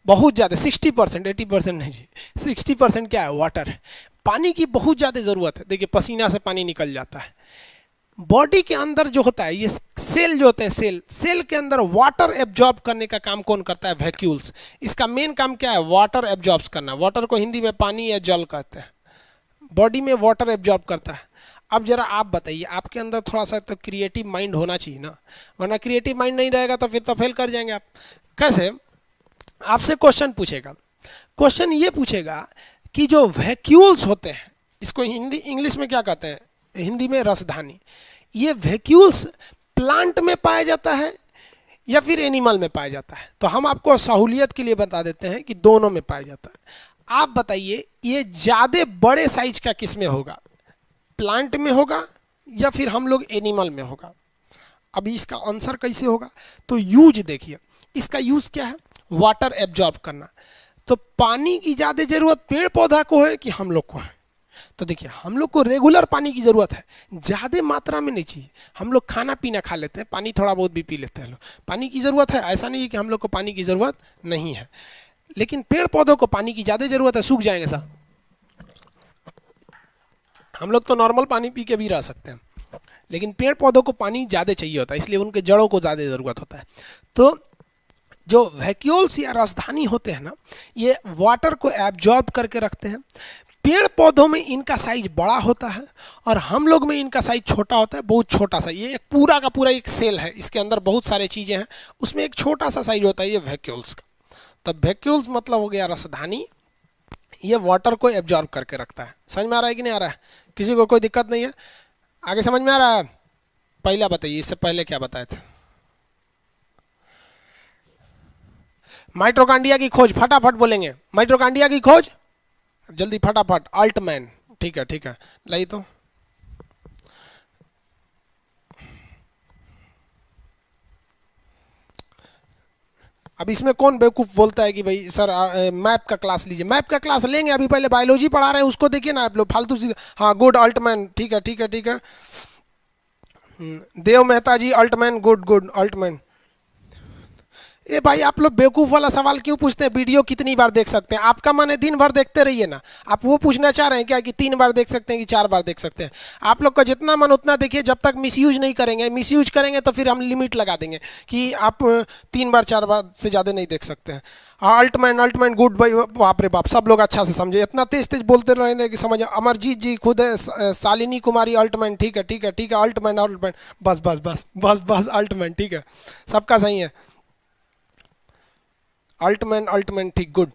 बहुत ज़्यादा, 60%, 80% नहीं जी, 60% क्या है, वाटर है। पानी की बहुत ज़्यादा ज़रूरत है। देखिए पसीना से पानी निकल जाता है। बॉडी के अंदर जो होता है, ये सेल जो होते हैं, सेल के अंदर वाटर एब्जॉर्ब करने का काम कौन करता है, वैक्यूल्स। इसका मेन काम क्या है, वाटर एब्जॉर्ब करना। वाटर को हिंदी में पानी या जल कहते हैं। बॉडी में वाटर एब्जॉर्ब करता है। अब जरा आप बताइए, आपके अंदर थोड़ा सा तो क्रिएटिव माइंड होना चाहिए ना, वरना क्रिएटिव माइंड नहीं रहेगा तो फिर तो फेल कर जाएंगे आप। कैसे? आपसे क्वेश्चन पूछेगा, क्वेश्चन ये पूछेगा कि जो वैक्यूल्स होते हैं, इसको हिंदी इंग्लिश में क्या कहते हैं, हिंदी में रसधानी, ये वैक्यूल्स प्लांट में पाया जाता है या फिर एनिमल में पाया जाता है? तो हम आपको सहूलियत के लिए बता देते हैं कि दोनों में पाया जाता है। आप बताइए ये ज़्यादा बड़े साइज का किस में होगा, प्लांट में होगा या फिर हम लोग एनिमल में होगा? अभी इसका आंसर कैसे होगा? तो यूज देखिए, इसका यूज क्या है, वाटर एब्जॉर्ब करना। तो पानी की ज़्यादा ज़रूरत पेड़ पौधा को है कि हम लोग को है? तो देखिए हम लोग को रेगुलर पानी की ज़रूरत है, ज़्यादा मात्रा में नहीं चाहिए। हम लोग खाना पीना खा लेते हैं, पानी थोड़ा बहुत भी पी लेते हैं लोग, पानी की ज़रूरत है, ऐसा नहीं है कि हम लोग को पानी की ज़रूरत नहीं है। लेकिन पेड़ पौधों को पानी की ज़्यादा ज़रूरत है, सूख जाएंगे साहब। हम लोग तो नॉर्मल पानी पी के भी रह सकते हैं, लेकिन पेड़ पौधों को पानी ज़्यादा चाहिए होता है, इसलिए उनके जड़ों को ज़्यादा ज़रूरत होता है। तो जो वैक्यूल्स या रसधानी होते हैं ना, ये वाटर को एब्जॉर्ब करके रखते हैं। पेड़ पौधों में इनका साइज बड़ा होता है और हम लोग में इनका साइज छोटा होता है, बहुत छोटा सा। ये एक पूरा का पूरा एक सेल है, इसके अंदर बहुत सारे चीज़ें हैं, उसमें एक छोटा सा साइज होता है ये वैक्यूल्स का। तो वैक्यूल्स मतलब हो गया रसधानी, ये वाटर को एब्जॉर्ब करके रखता है। समझ में आ रहा है कि नहीं आ रहा है? किसी को कोई दिक्कत नहीं है? आगे समझ में आ रहा है? पहला बताइए, इससे पहले क्या बताए थे? माइटोकांड्रिया की खोज, फटाफट बोलेंगे, माइटोकांड्रिया की खोज जल्दी फटाफट। अल्टमैन, ठीक है ठीक है, लाई तो। अब इसमें कौन बेवकूफ़ बोलता है कि भाई सर मैप का क्लास लीजिए? मैप का क्लास लेंगे, अभी पहले बायोलॉजी पढ़ा रहे हैं, उसको देखिए ना आप लोग, फालतू चीज़। हाँ गुड, अल्टमैन, ठीक है ठीक है ठीक है। देव मेहता जी, अल्टमैन, गुड गुड, अल्टमैन। ए भाई आप लोग बेवकूफ़ वाला सवाल क्यों पूछते हैं? वीडियो कितनी बार देख सकते हैं? आपका मन है दिन भर देखते रहिए ना। आप वो पूछना चाह रहे हैं क्या कि 3 बार देख सकते हैं कि 4 बार देख सकते हैं? आप लोग का जितना मन उतना देखिए, जब तक मिसयूज नहीं करेंगे। मिसयूज करेंगे तो फिर हम लिमिट लगा देंगे कि आप 3 बार 4 बार से ज़्यादा नहीं देख सकते हैं। हाँ अल्टमैन, अल्टमैन गुड भाई, बाप रे बाप, सब लोग अच्छा से समझे, इतना तेज तेज बोलते रहे कि समझ। अमरजीत जी खुद है, शालिनी कुमारी, अल्टमैन, ठीक है ठीक है ठीक है, अल्टमैन अल्टमैन, बस बस बस बस बस, अल्टमैन, ठीक है, सबका सही है। अल्टमैन, अल्टमैन, ठीक, गुड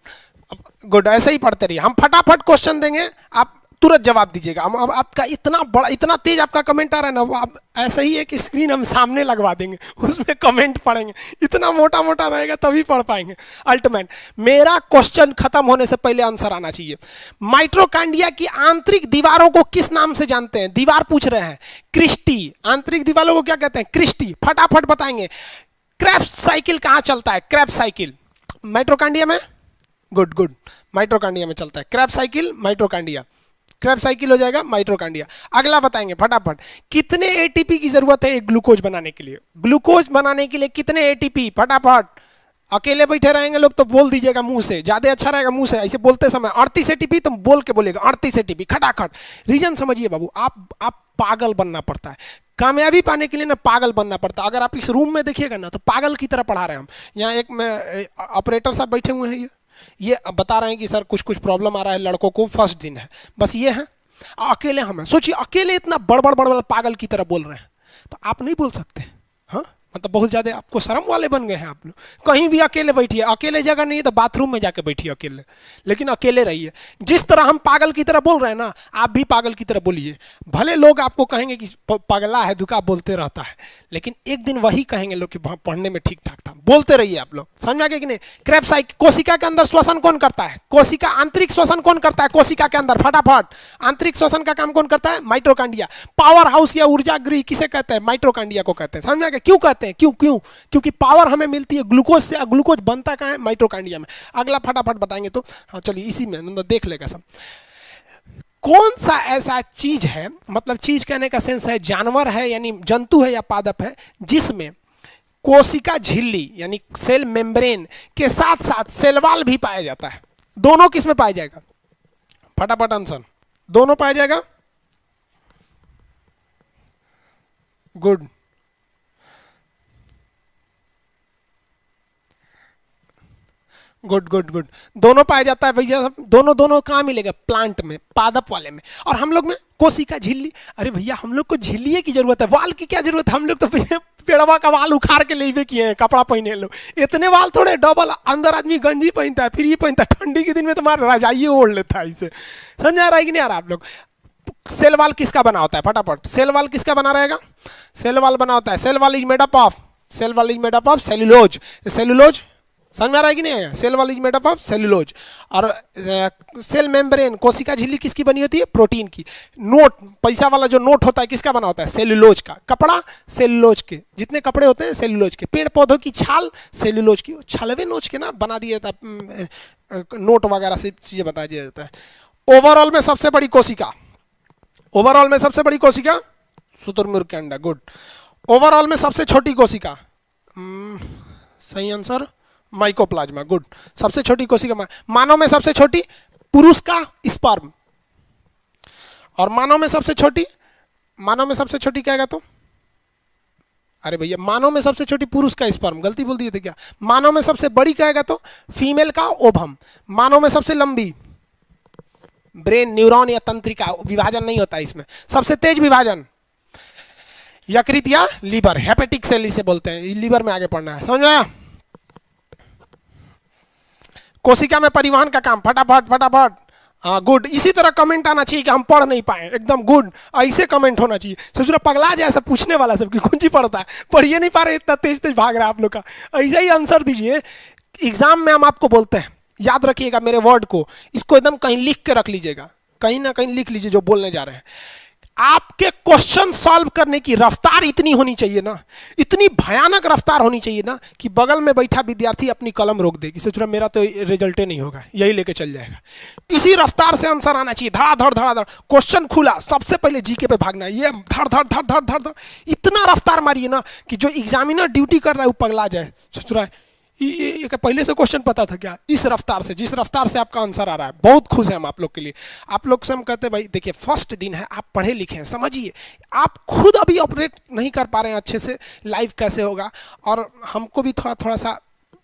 गुड। ऐसे ही पढ़ते रहिए, हम फटाफट क्वेश्चन देंगे, आप तुरंत जवाब दीजिएगा। हम अब आपका इतना बड़ा, इतना तेज आपका कमेंट आ रहा है ना, वो आप ऐसे ही एक स्क्रीन हम सामने लगवा देंगे, उसमें कमेंट पढ़ेंगे, इतना मोटा मोटा रहेगा तभी पढ़ पाएंगे। अल्टमैन, मेरा क्वेश्चन खत्म होने से पहले आंसर आना चाहिए। माइटोकांड्रिया की आंतरिक दीवारों को किस नाम से जानते हैं? दीवार पूछ रहे हैं, क्रिस्टी। आंतरिक दीवारों को क्या कहते हैं? क्रिस्टी। फटाफट बताएंगे। क्रेब्स साइकिल कहाँ चलता है? क्रेब्स साइकिल माइटोकांड्रिया में, गुड गुड, माइटोकांड्रिया में चलता है। Krebs cycle mitochondria, Krebs cycle हो जाएगा माइटोकांड्रिया। अगला बताएंगे फटाफट, कितने एटीपी की जरूरत है एक ग्लूकोज बनाने के लिए? ग्लूकोज बनाने के लिए कितने एटीपी? फटाफट। अकेले बैठे रहेंगे लोग तो बोल दीजिएगा मुंह से, ज्यादा अच्छा रहेगा मुंह से, ऐसे बोलते समय 38 एटीपी, तुम बोल के बोलेगा 38 एटीपी खटाखट। रीजन समझिए बाबू, आप पागल बनना पड़ता है कामयाबी पाने के लिए ना, पागल बनना पड़ता है। अगर आप इस रूम में देखिएगा ना तो पागल की तरह पढ़ा रहे हैं हम। यहाँ एक में ऑपरेटर साहब बैठे हुए हैं, ये बता रहे हैं कि सर कुछ कुछ प्रॉब्लम आ रहा है लड़कों को, फर्स्ट दिन है, बस ये है। अकेले हम हैं, सोचिए अकेले इतना बड़ बड़ पागल की तरह बोल रहे हैं, तो आप नहीं बोल सकते? हाँ मतलब बहुत ज़्यादा आपको शर्म वाले बन गए हैं आप लोग। कहीं भी अकेले बैठिए, अकेले जगह नहीं है तो बाथरूम में जाके बैठिए अकेले, लेकिन अकेले रहिए। जिस तरह हम पागल की तरह बोल रहे हैं ना, आप भी पागल की तरह बोलिए। भले लोग आपको कहेंगे कि पगला है, दुका बोलते रहता है, लेकिन एक दिन वही कहेंगे लोग कि पढ़ने में ठीक ठाक था। बोलते रहिए आप लोग, समझ आ गया कि नहीं? क्रेब साइकिल, कोशिका के अंदर श्वसन कौन करता है? कोशिका, आंतरिक श्वसन कौन करता है कोशिका के अंदर? फटाफट, आंतरिक श्वसन का काम कौन करता है? माइटोकांड्रिया। पावर हाउस या ऊर्जा गृह किसे कहते हैं? माइटोकांड्रिया को कहते हैं। समझ आ गया? क्यों कहते हैं? क्यों क्यों? क्योंकि पावर हमें मिलती है ग्लूकोज से, ग्लूकोज बनता कहाँ है? माइटोकांड्रिया में। अगला फटाफट बताएंगे तो, हाँ चलिए इसी में देख लेगा सब। कौन सा ऐसा चीज है, मतलब चीज कहने का सेंस है जानवर है यानी जंतु है या पादप है, जिसमें कोशिका झिल्ली यानी सेल मेम्ब्रेन के साथ साथ सेल वॉल भी पाया जाता है? दोनों किस में पाया जाएगा? फटाफट आंसर, दोनों पाया जाएगा। गुड, गुड गुड गुड, दोनों पाया जाता है भैया, दोनों दोनों कहाँ मिलेगा? प्लांट में, पादप वाले में। और हम लोग में कोशिका झिल्ली। अरे भैया हम लोग को झिल्ली की जरूरत है, वाल की क्या जरूरत है? हम लोग तो पेड़वा का वाल उखाड़ के ले किए हैं, कपड़ा पहने लो, इतने वाल थोड़े, डबल अंदर आदमी गंजी पहनता है, फिर ये पहनता है, ठंडी के दिन में तुम्हारा रजाई ओढ़ लेता है इसे। समझ आ रहा है कि नहीं आ रहा आप लोग? सेल वाल किसका बना होता है? फटाफट, सेल वाल किसका बना रहेगा? सेल वाल बना होता है, cell wall is made up of, cell wall is made up of cellulose. Cellulose समझ में आ रहा है कि नहीं? Cell wall is made up of cellulose. और सेल मेम्ब्रेन, कोशिका झिल्ली किसकी बनी होती है? प्रोटीन की। नोट, पैसा वाला जो नोट होता है किसका बना होता है? सेल्यूलोज का। कपड़ा सेल्यूलोज के, जितने कपड़े होते हैं सेल्यूलोज के। पेड़ पौधों की छाल सेल्यूलोज की, छलवे नोच के ना बना दिया जाता है, नोट वगैरह से चीजें बता दिया जाता है। ओवरऑल में सबसे बड़ी कोशिका, ओवरऑल में सबसे बड़ी कोशिका शुतुरमुर्ग के अंडा। गुड। ओवरऑल में सबसे छोटी कोशिका, सही आंसर माइकोप्लाज्मा। गुड। सबसे छोटी कोशिका मानव में सबसे छोटी पुरुष का स्पर्म, और मानव में सबसे छोटी, मानव में सबसे छोटी क्या है तो? अरे भैया मानव में सबसे छोटी पुरुष का स्पर्म, गलती बोल दिए थे क्या? मानव में सबसे बड़ी क्या है तो? फीमेल का ओवम। मानव में सबसे लंबी ब्रेन, न्यूरॉन या तंत्रिका, विभाजन नहीं होता इसमें। सबसे तेज विभाजन यकृत या लीवर, हेपेटिक सेल इसे बोलते हैं, लीवर में आगे पढ़ना है, समझ आया? कोशिका में परिवहन का काम, फटाफट फटाफट। हाँ गुड, इसी तरह कमेंट आना चाहिए कि हम पढ़ नहीं पाए, एकदम गुड, ऐसे कमेंट होना चाहिए। सोच रहा पगला जाए ऐसा पूछने वाला सबकी, कौन सी पढ़ता है, पढ़िए नहीं पा रहे, इतना तेज तेज भाग रहा है आप लोग का। ऐसे ही आंसर दीजिए, एग्जाम में हम आपको बोलते हैं, याद रखिएगा मेरे वर्ड को, इसको एकदम कहीं लिख के रख लीजिएगा, कहीं ना कहीं लिख लीजिए जो बोलने जा रहे हैं। आपके क्वेश्चन सॉल्व करने की रफ्तार इतनी होनी चाहिए ना, इतनी भयानक रफ्तार होनी चाहिए ना, कि बगल में बैठा विद्यार्थी अपनी कलम रोक देगी, सोच रहा मेरा तो रिजल्ट नहीं होगा, यही लेके चल जाएगा। इसी रफ्तार से आंसर आना चाहिए, धड़ाधड़ धड़ाधड़। क्वेश्चन खुला, सबसे पहले जीके पे भागना, ये धड़ धड़ धड़ धड़ धड़ धड़, इतना रफ्तार मारिए ना कि जो एग्जामिनर ड्यूटी कर रहा है वो पगला जाए। सोच रहा है ये पहले से क्वेश्चन पता था क्या? इस रफ्तार से, जिस रफ्तार से आपका आंसर आ रहा है, बहुत खुश हैं हम आप लोग के लिए। आप लोग से हम कहते हैं भाई देखिए फर्स्ट दिन है, आप पढ़े लिखे हैं, समझिए, आप खुद अभी ऑपरेट नहीं कर पा रहे हैं अच्छे से, लाइव कैसे होगा, और हमको भी थोड़ा थोड़ा सा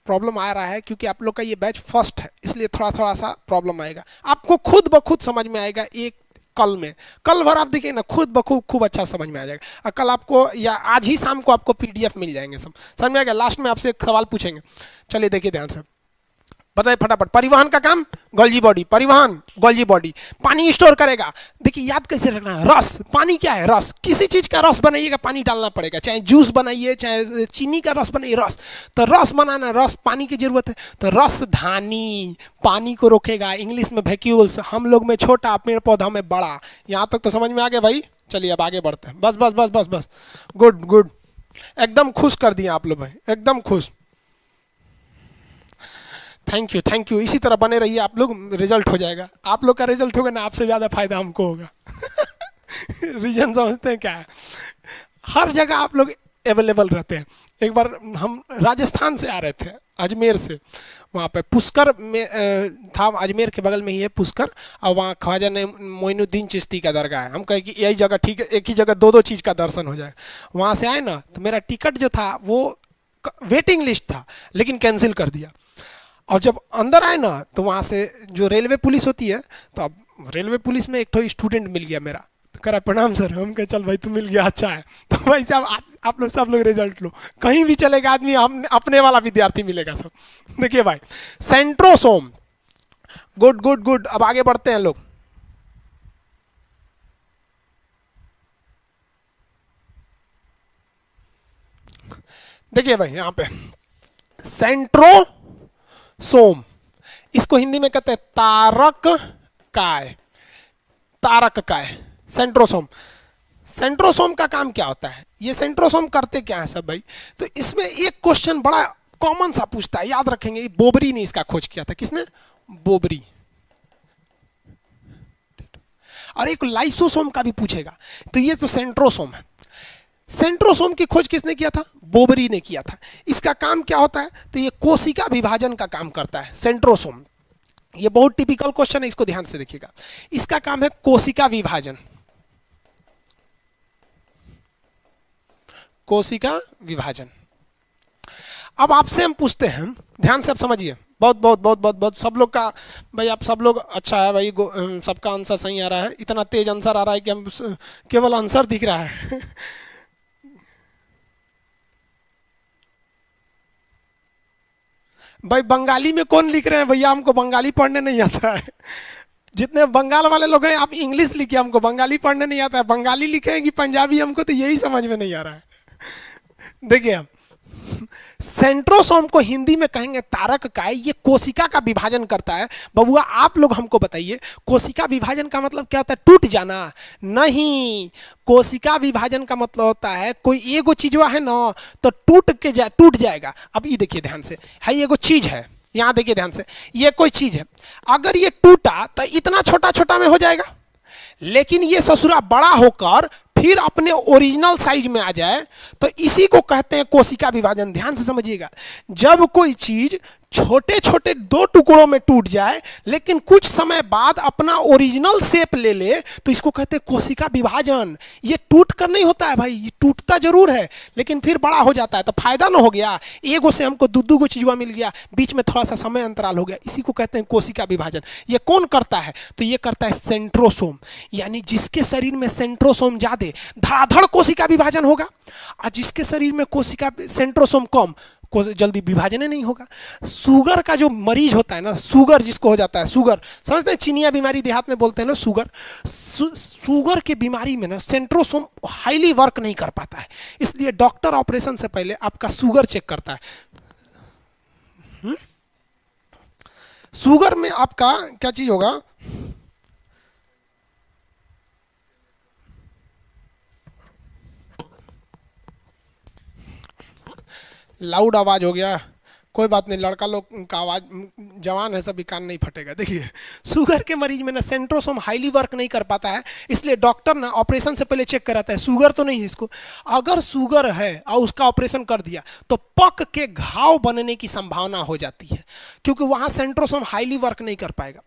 प्रॉब्लम आ रहा है, क्योंकि आप लोग का ये बैच फर्स्ट है, इसलिए थोड़ा थोड़ा सा प्रॉब्लम आएगा। आपको खुद ब खुद समझ में आएगा, एक कल में, कल भर आप देखिए ना, खुद ब खुद खूब अच्छा समझ में आ जाएगा। और कल आपको या आज ही शाम को आपको पीडीएफ मिल जाएंगे, सब समझ में आ गया। लास्ट में आपसे एक सवाल पूछेंगे, चलिए देखिए ध्यान से, बताइए फटाफट। परिवहन का काम गोल्जी बॉडी, परिवहन गोल्जी बॉडी। पानी स्टोर करेगा, देखिए याद कैसे रखना है, रस, पानी क्या है? रस, किसी चीज का रस बनाइएगा पानी डालना पड़ेगा, चाहे जूस बनाइए, चाहे चीनी का रस बनाइए, रस। तो रस बनाना, रस पानी की जरूरत है, तो रसधानी पानी को रोकेगा, इंग्लिश में वैक्यूल्स। हम लोग में छोटा, पेड़ पौधा में बड़ा। यहाँ तक तो समझ में आ गया भाई? चलिए अब आगे बढ़ते हैं, बस बस बस बस बस, गुड गुड, एकदम खुश कर दिए आप लोग भाई, एकदम खुश। थैंक यू थैंक यू, इसी तरह बने रहिए आप लोग, रिजल्ट हो जाएगा। आप लोग का रिजल्ट होगा ना, आपसे ज़्यादा फायदा हमको होगा। रीजन समझते हैं क्या है? हर जगह आप लोग अवेलेबल रहते हैं। एक बार हम राजस्थान से आ रहे थे, अजमेर से, वहाँ पे पुष्कर में था, अजमेर के बगल में ही है पुष्कर, और वहाँ ख्वाजा मोइनुद्दीन चिश्ती का दरगाह है। हम कहे कि यही जगह ठीक है, एक ही जगह दो दो चीज़ का दर्शन हो जाए। वहाँ से आए ना, तो मेरा टिकट जो था वो वेटिंग लिस्ट था, लेकिन कैंसिल कर दिया। और जब अंदर आए ना, तो वहाँ से जो रेलवे पुलिस होती है, तो अब रेलवे पुलिस में एक तो स्टूडेंट मिल गया मेरा, तो कह रहा प्रणाम सर। हम कहे चल भाई तू मिल गया, अच्छा है। तो भाई साहब आप लोग सब लोग रिजल्ट लो, कहीं भी चलेगा आदमी, हम अपने वाला विद्यार्थी मिलेगा सब। देखिए भाई, सेंट्रोसोम, गुड गुड गुड। अब आगे बढ़ते हैं लोग, देखिए भाई यहाँ पे सेंट्रोसोम, इसको हिंदी में कहते हैं तारक काय, तारक काय, सेंट्रोसोम। सेंट्रोसोम का काम क्या होता है? ये सेंट्रोसोम करते क्या है सब भाई? तो इसमें एक क्वेश्चन बड़ा कॉमन सा पूछता है, याद रखेंगे, बोबरी ने इसका खोज किया था। किसने? बोबरी। और एक लाइसोसोम का भी पूछेगा, तो ये तो सेंट्रोसोम है। सेंट्रोसोम की खोज किसने किया था? बोबरी ने किया था। इसका काम क्या होता है? तो ये कोशिका विभाजन का काम करता है सेंट्रोसोम। ये बहुत टिपिकल क्वेश्चन है, इसको ध्यान से देखिएगा। इसका काम है कोशिका विभाजन, कोशिका विभाजन। अब आपसे हम पूछते हैं, ध्यान से आप समझिए, बहुत बहुत बहुत बहुत बहुत सब लोग का भाई, आप सब लोग अच्छा है भाई, सबका आंसर सही आ रहा है। इतना तेज आंसर आ रहा है कि हम केवल आंसर दिख रहा है। भाई बंगाली में कौन लिख रहे हैं भैया, हमको बंगाली पढ़ने नहीं आता है। जितने बंगाल वाले लोग हैं आप इंग्लिश लिखिए, हमको बंगाली पढ़ने नहीं आता है। बंगाली लिखे हैं कि पंजाबी, हमको तो यही समझ में नहीं आ रहा है। देखिए हम सेंट्रोसोम को हिंदी में कहेंगे तारक काय, ये कोशिका का विभाजन करता है। बबुआ आप लोग हमको बताइए, कोशिका विभाजन का मतलब क्या होता है? टूट जाना नहीं। कोशिका विभाजन का मतलब होता है कोई एगो चीज है ना, तो टूट जाएगा। अब ये देखिए ध्यान से, है एगो चीज है, यहां देखिए ध्यान से, ये कोई चीज है, अगर ये टूटा तो इतना छोटा छोटा में हो जाएगा, लेकिन ये ससुरा बड़ा होकर फिर अपने ओरिजिनल साइज में आ जाए तो इसी को कहते हैं कोशिका विभाजन। ध्यान से समझिएगा, जब कोई चीज छोटे छोटे दो टुकड़ों में टूट जाए लेकिन कुछ समय बाद अपना ओरिजिनल शेप ले ले तो इसको कहते हैं कोशिका विभाजन। ये टूट कर नहीं होता है भाई, ये टूटता जरूर है लेकिन फिर बड़ा हो जाता है। तो फायदा ना हो गया, एगो से हमको दो गो चीजवा मिल गया, बीच में थोड़ा सा समय अंतराल हो गया, इसी को कहते हैं कोशिका विभाजन। ये कौन करता है? तो ये करता है सेंट्रोसोम, यानी जिसके शरीर में सेंट्रोसोम ज्यादा धड़ाधड़ कोशिका विभाजन होगा, और जिसके शरीर में कोशिका सेंट्रोसोम कम जल्दी विभाजन नहीं होगा। शुगर का जो मरीज होता है ना, शुगर जिसको हो जाता है, शुगर समझते हैं, चीनिया बीमारी देहात में बोलते हैं ना शुगर। शुगर के बीमारी में ना सेंट्रोसोम हाईली वर्क नहीं कर पाता है, इसलिए डॉक्टर ऑपरेशन से पहले आपका शुगर चेक करता है। शुगर में आपका क्या चीज होगा? लाउड आवाज हो गया, कोई बात नहीं, लड़का लोग का आवाज जवान है, सभी कान नहीं फटेगा। देखिए शुगर के मरीज में ना सेंट्रोसोम हाईली वर्क नहीं कर पाता है, इसलिए डॉक्टर ना ऑपरेशन से पहले चेक कराता है शुगर तो नहीं है इसको। अगर शुगर है और उसका ऑपरेशन कर दिया तो पक के घाव बनने की संभावना हो जाती है, क्योंकि वहां सेंट्रोसोम हाईली वर्क नहीं कर पाएगा।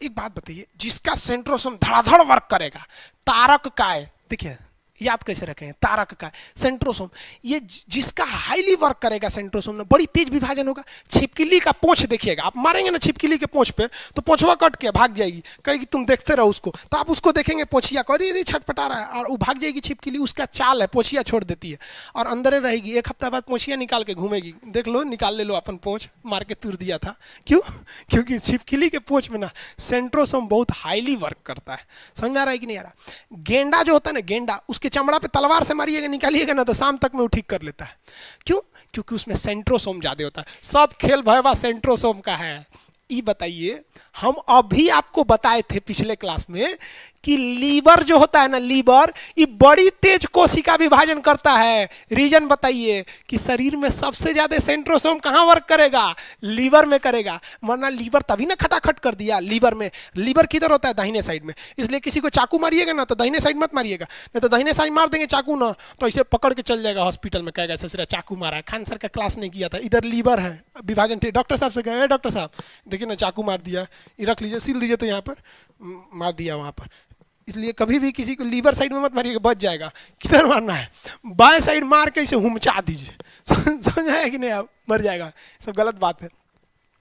एक बात बताइए, जिसका सेंट्रोसोम धड़ाधड़ वर्क करेगा, तारक काय, देखिए याद कैसे रखें, तारक का सेंट्रोसोम, ये जिसका हाईली वर्क करेगा सेंट्रोसोम ना, बड़ी तेज विभाजन होगा। छिपकली का पोंछ देखिएगा, आप मारेंगे ना छिपकली के पोंछ पे तो पोंछवा कट के भाग जाएगी, कहेगी तुम देखते रहो उसको, तो आप उसको देखेंगे पोंछिया को, अरे छटपटा रहा है, और वो भाग जाएगी छिपकली, उसका चाल है, पोंछिया छोड़ देती है और अंदर रहेगी। एक हफ्ता बाद पोंछिया निकाल के घूमेगी, देख लो निकाल ले लो अपन पोंछ, मार के तुर दिया था। क्यों? क्योंकि छिपकली के पोंछ में ना सेंट्रोसोम बहुत हाईली वर्क करता है। समझ में आ रहा है कि नहीं आ रहा? गेंडा जो होता है ना, गेंडा, उसके चमड़ा पे तलवार से मारिएगा निकालिएगा ना तो शाम तक में वो ठीक कर लेता है। क्यों? क्योंकि उसमें सेंट्रोसोम ज्यादा होता है। सब खेल भयवा सेंट्रोसोम का है। ये बताइए, हम अभी आपको बताए थे पिछले क्लास में कि लीवर जो होता है ना, लीवर, ये बड़ी तेज कोशिका विभाजन करता है। रीजन बताइए कि शरीर में सबसे ज्यादा सेंट्रोसोम कहां वर्क करेगा? लीवर में करेगा, वरना लीवर तभी ना खटाखट कर दिया। लीवर में, लीवर किधर होता है? दाहिने साइड में, इसलिए किसी को चाकू मारिएगा ना तो दाहिने साइड मत मारिएगा, नहीं तो दाहिने साइड मार देंगे चाकू ना तो इसे पकड़ के चल जाएगा हॉस्पिटल में, कहेगा ससुरा चाकू मारा है, खान सर का क्लास नहीं किया था, इधर लीवर है विभाजन। डॉक्टर साहब से कहे, डॉक्टर साहब देखिए ना चाकू मार दिया, ये रख लीजिए, सील दीजिए, तो यहाँ पर मार दिया वहाँ पर। इसलिए कभी भी किसी को लीवर साइड में मत मारिएगा, बच जाएगा। किधर मारना है? बाएं साइड मार के इसे हुमचा दीजिए, समझ आया कि नहीं? आप मर जाएगा, सब गलत बात है।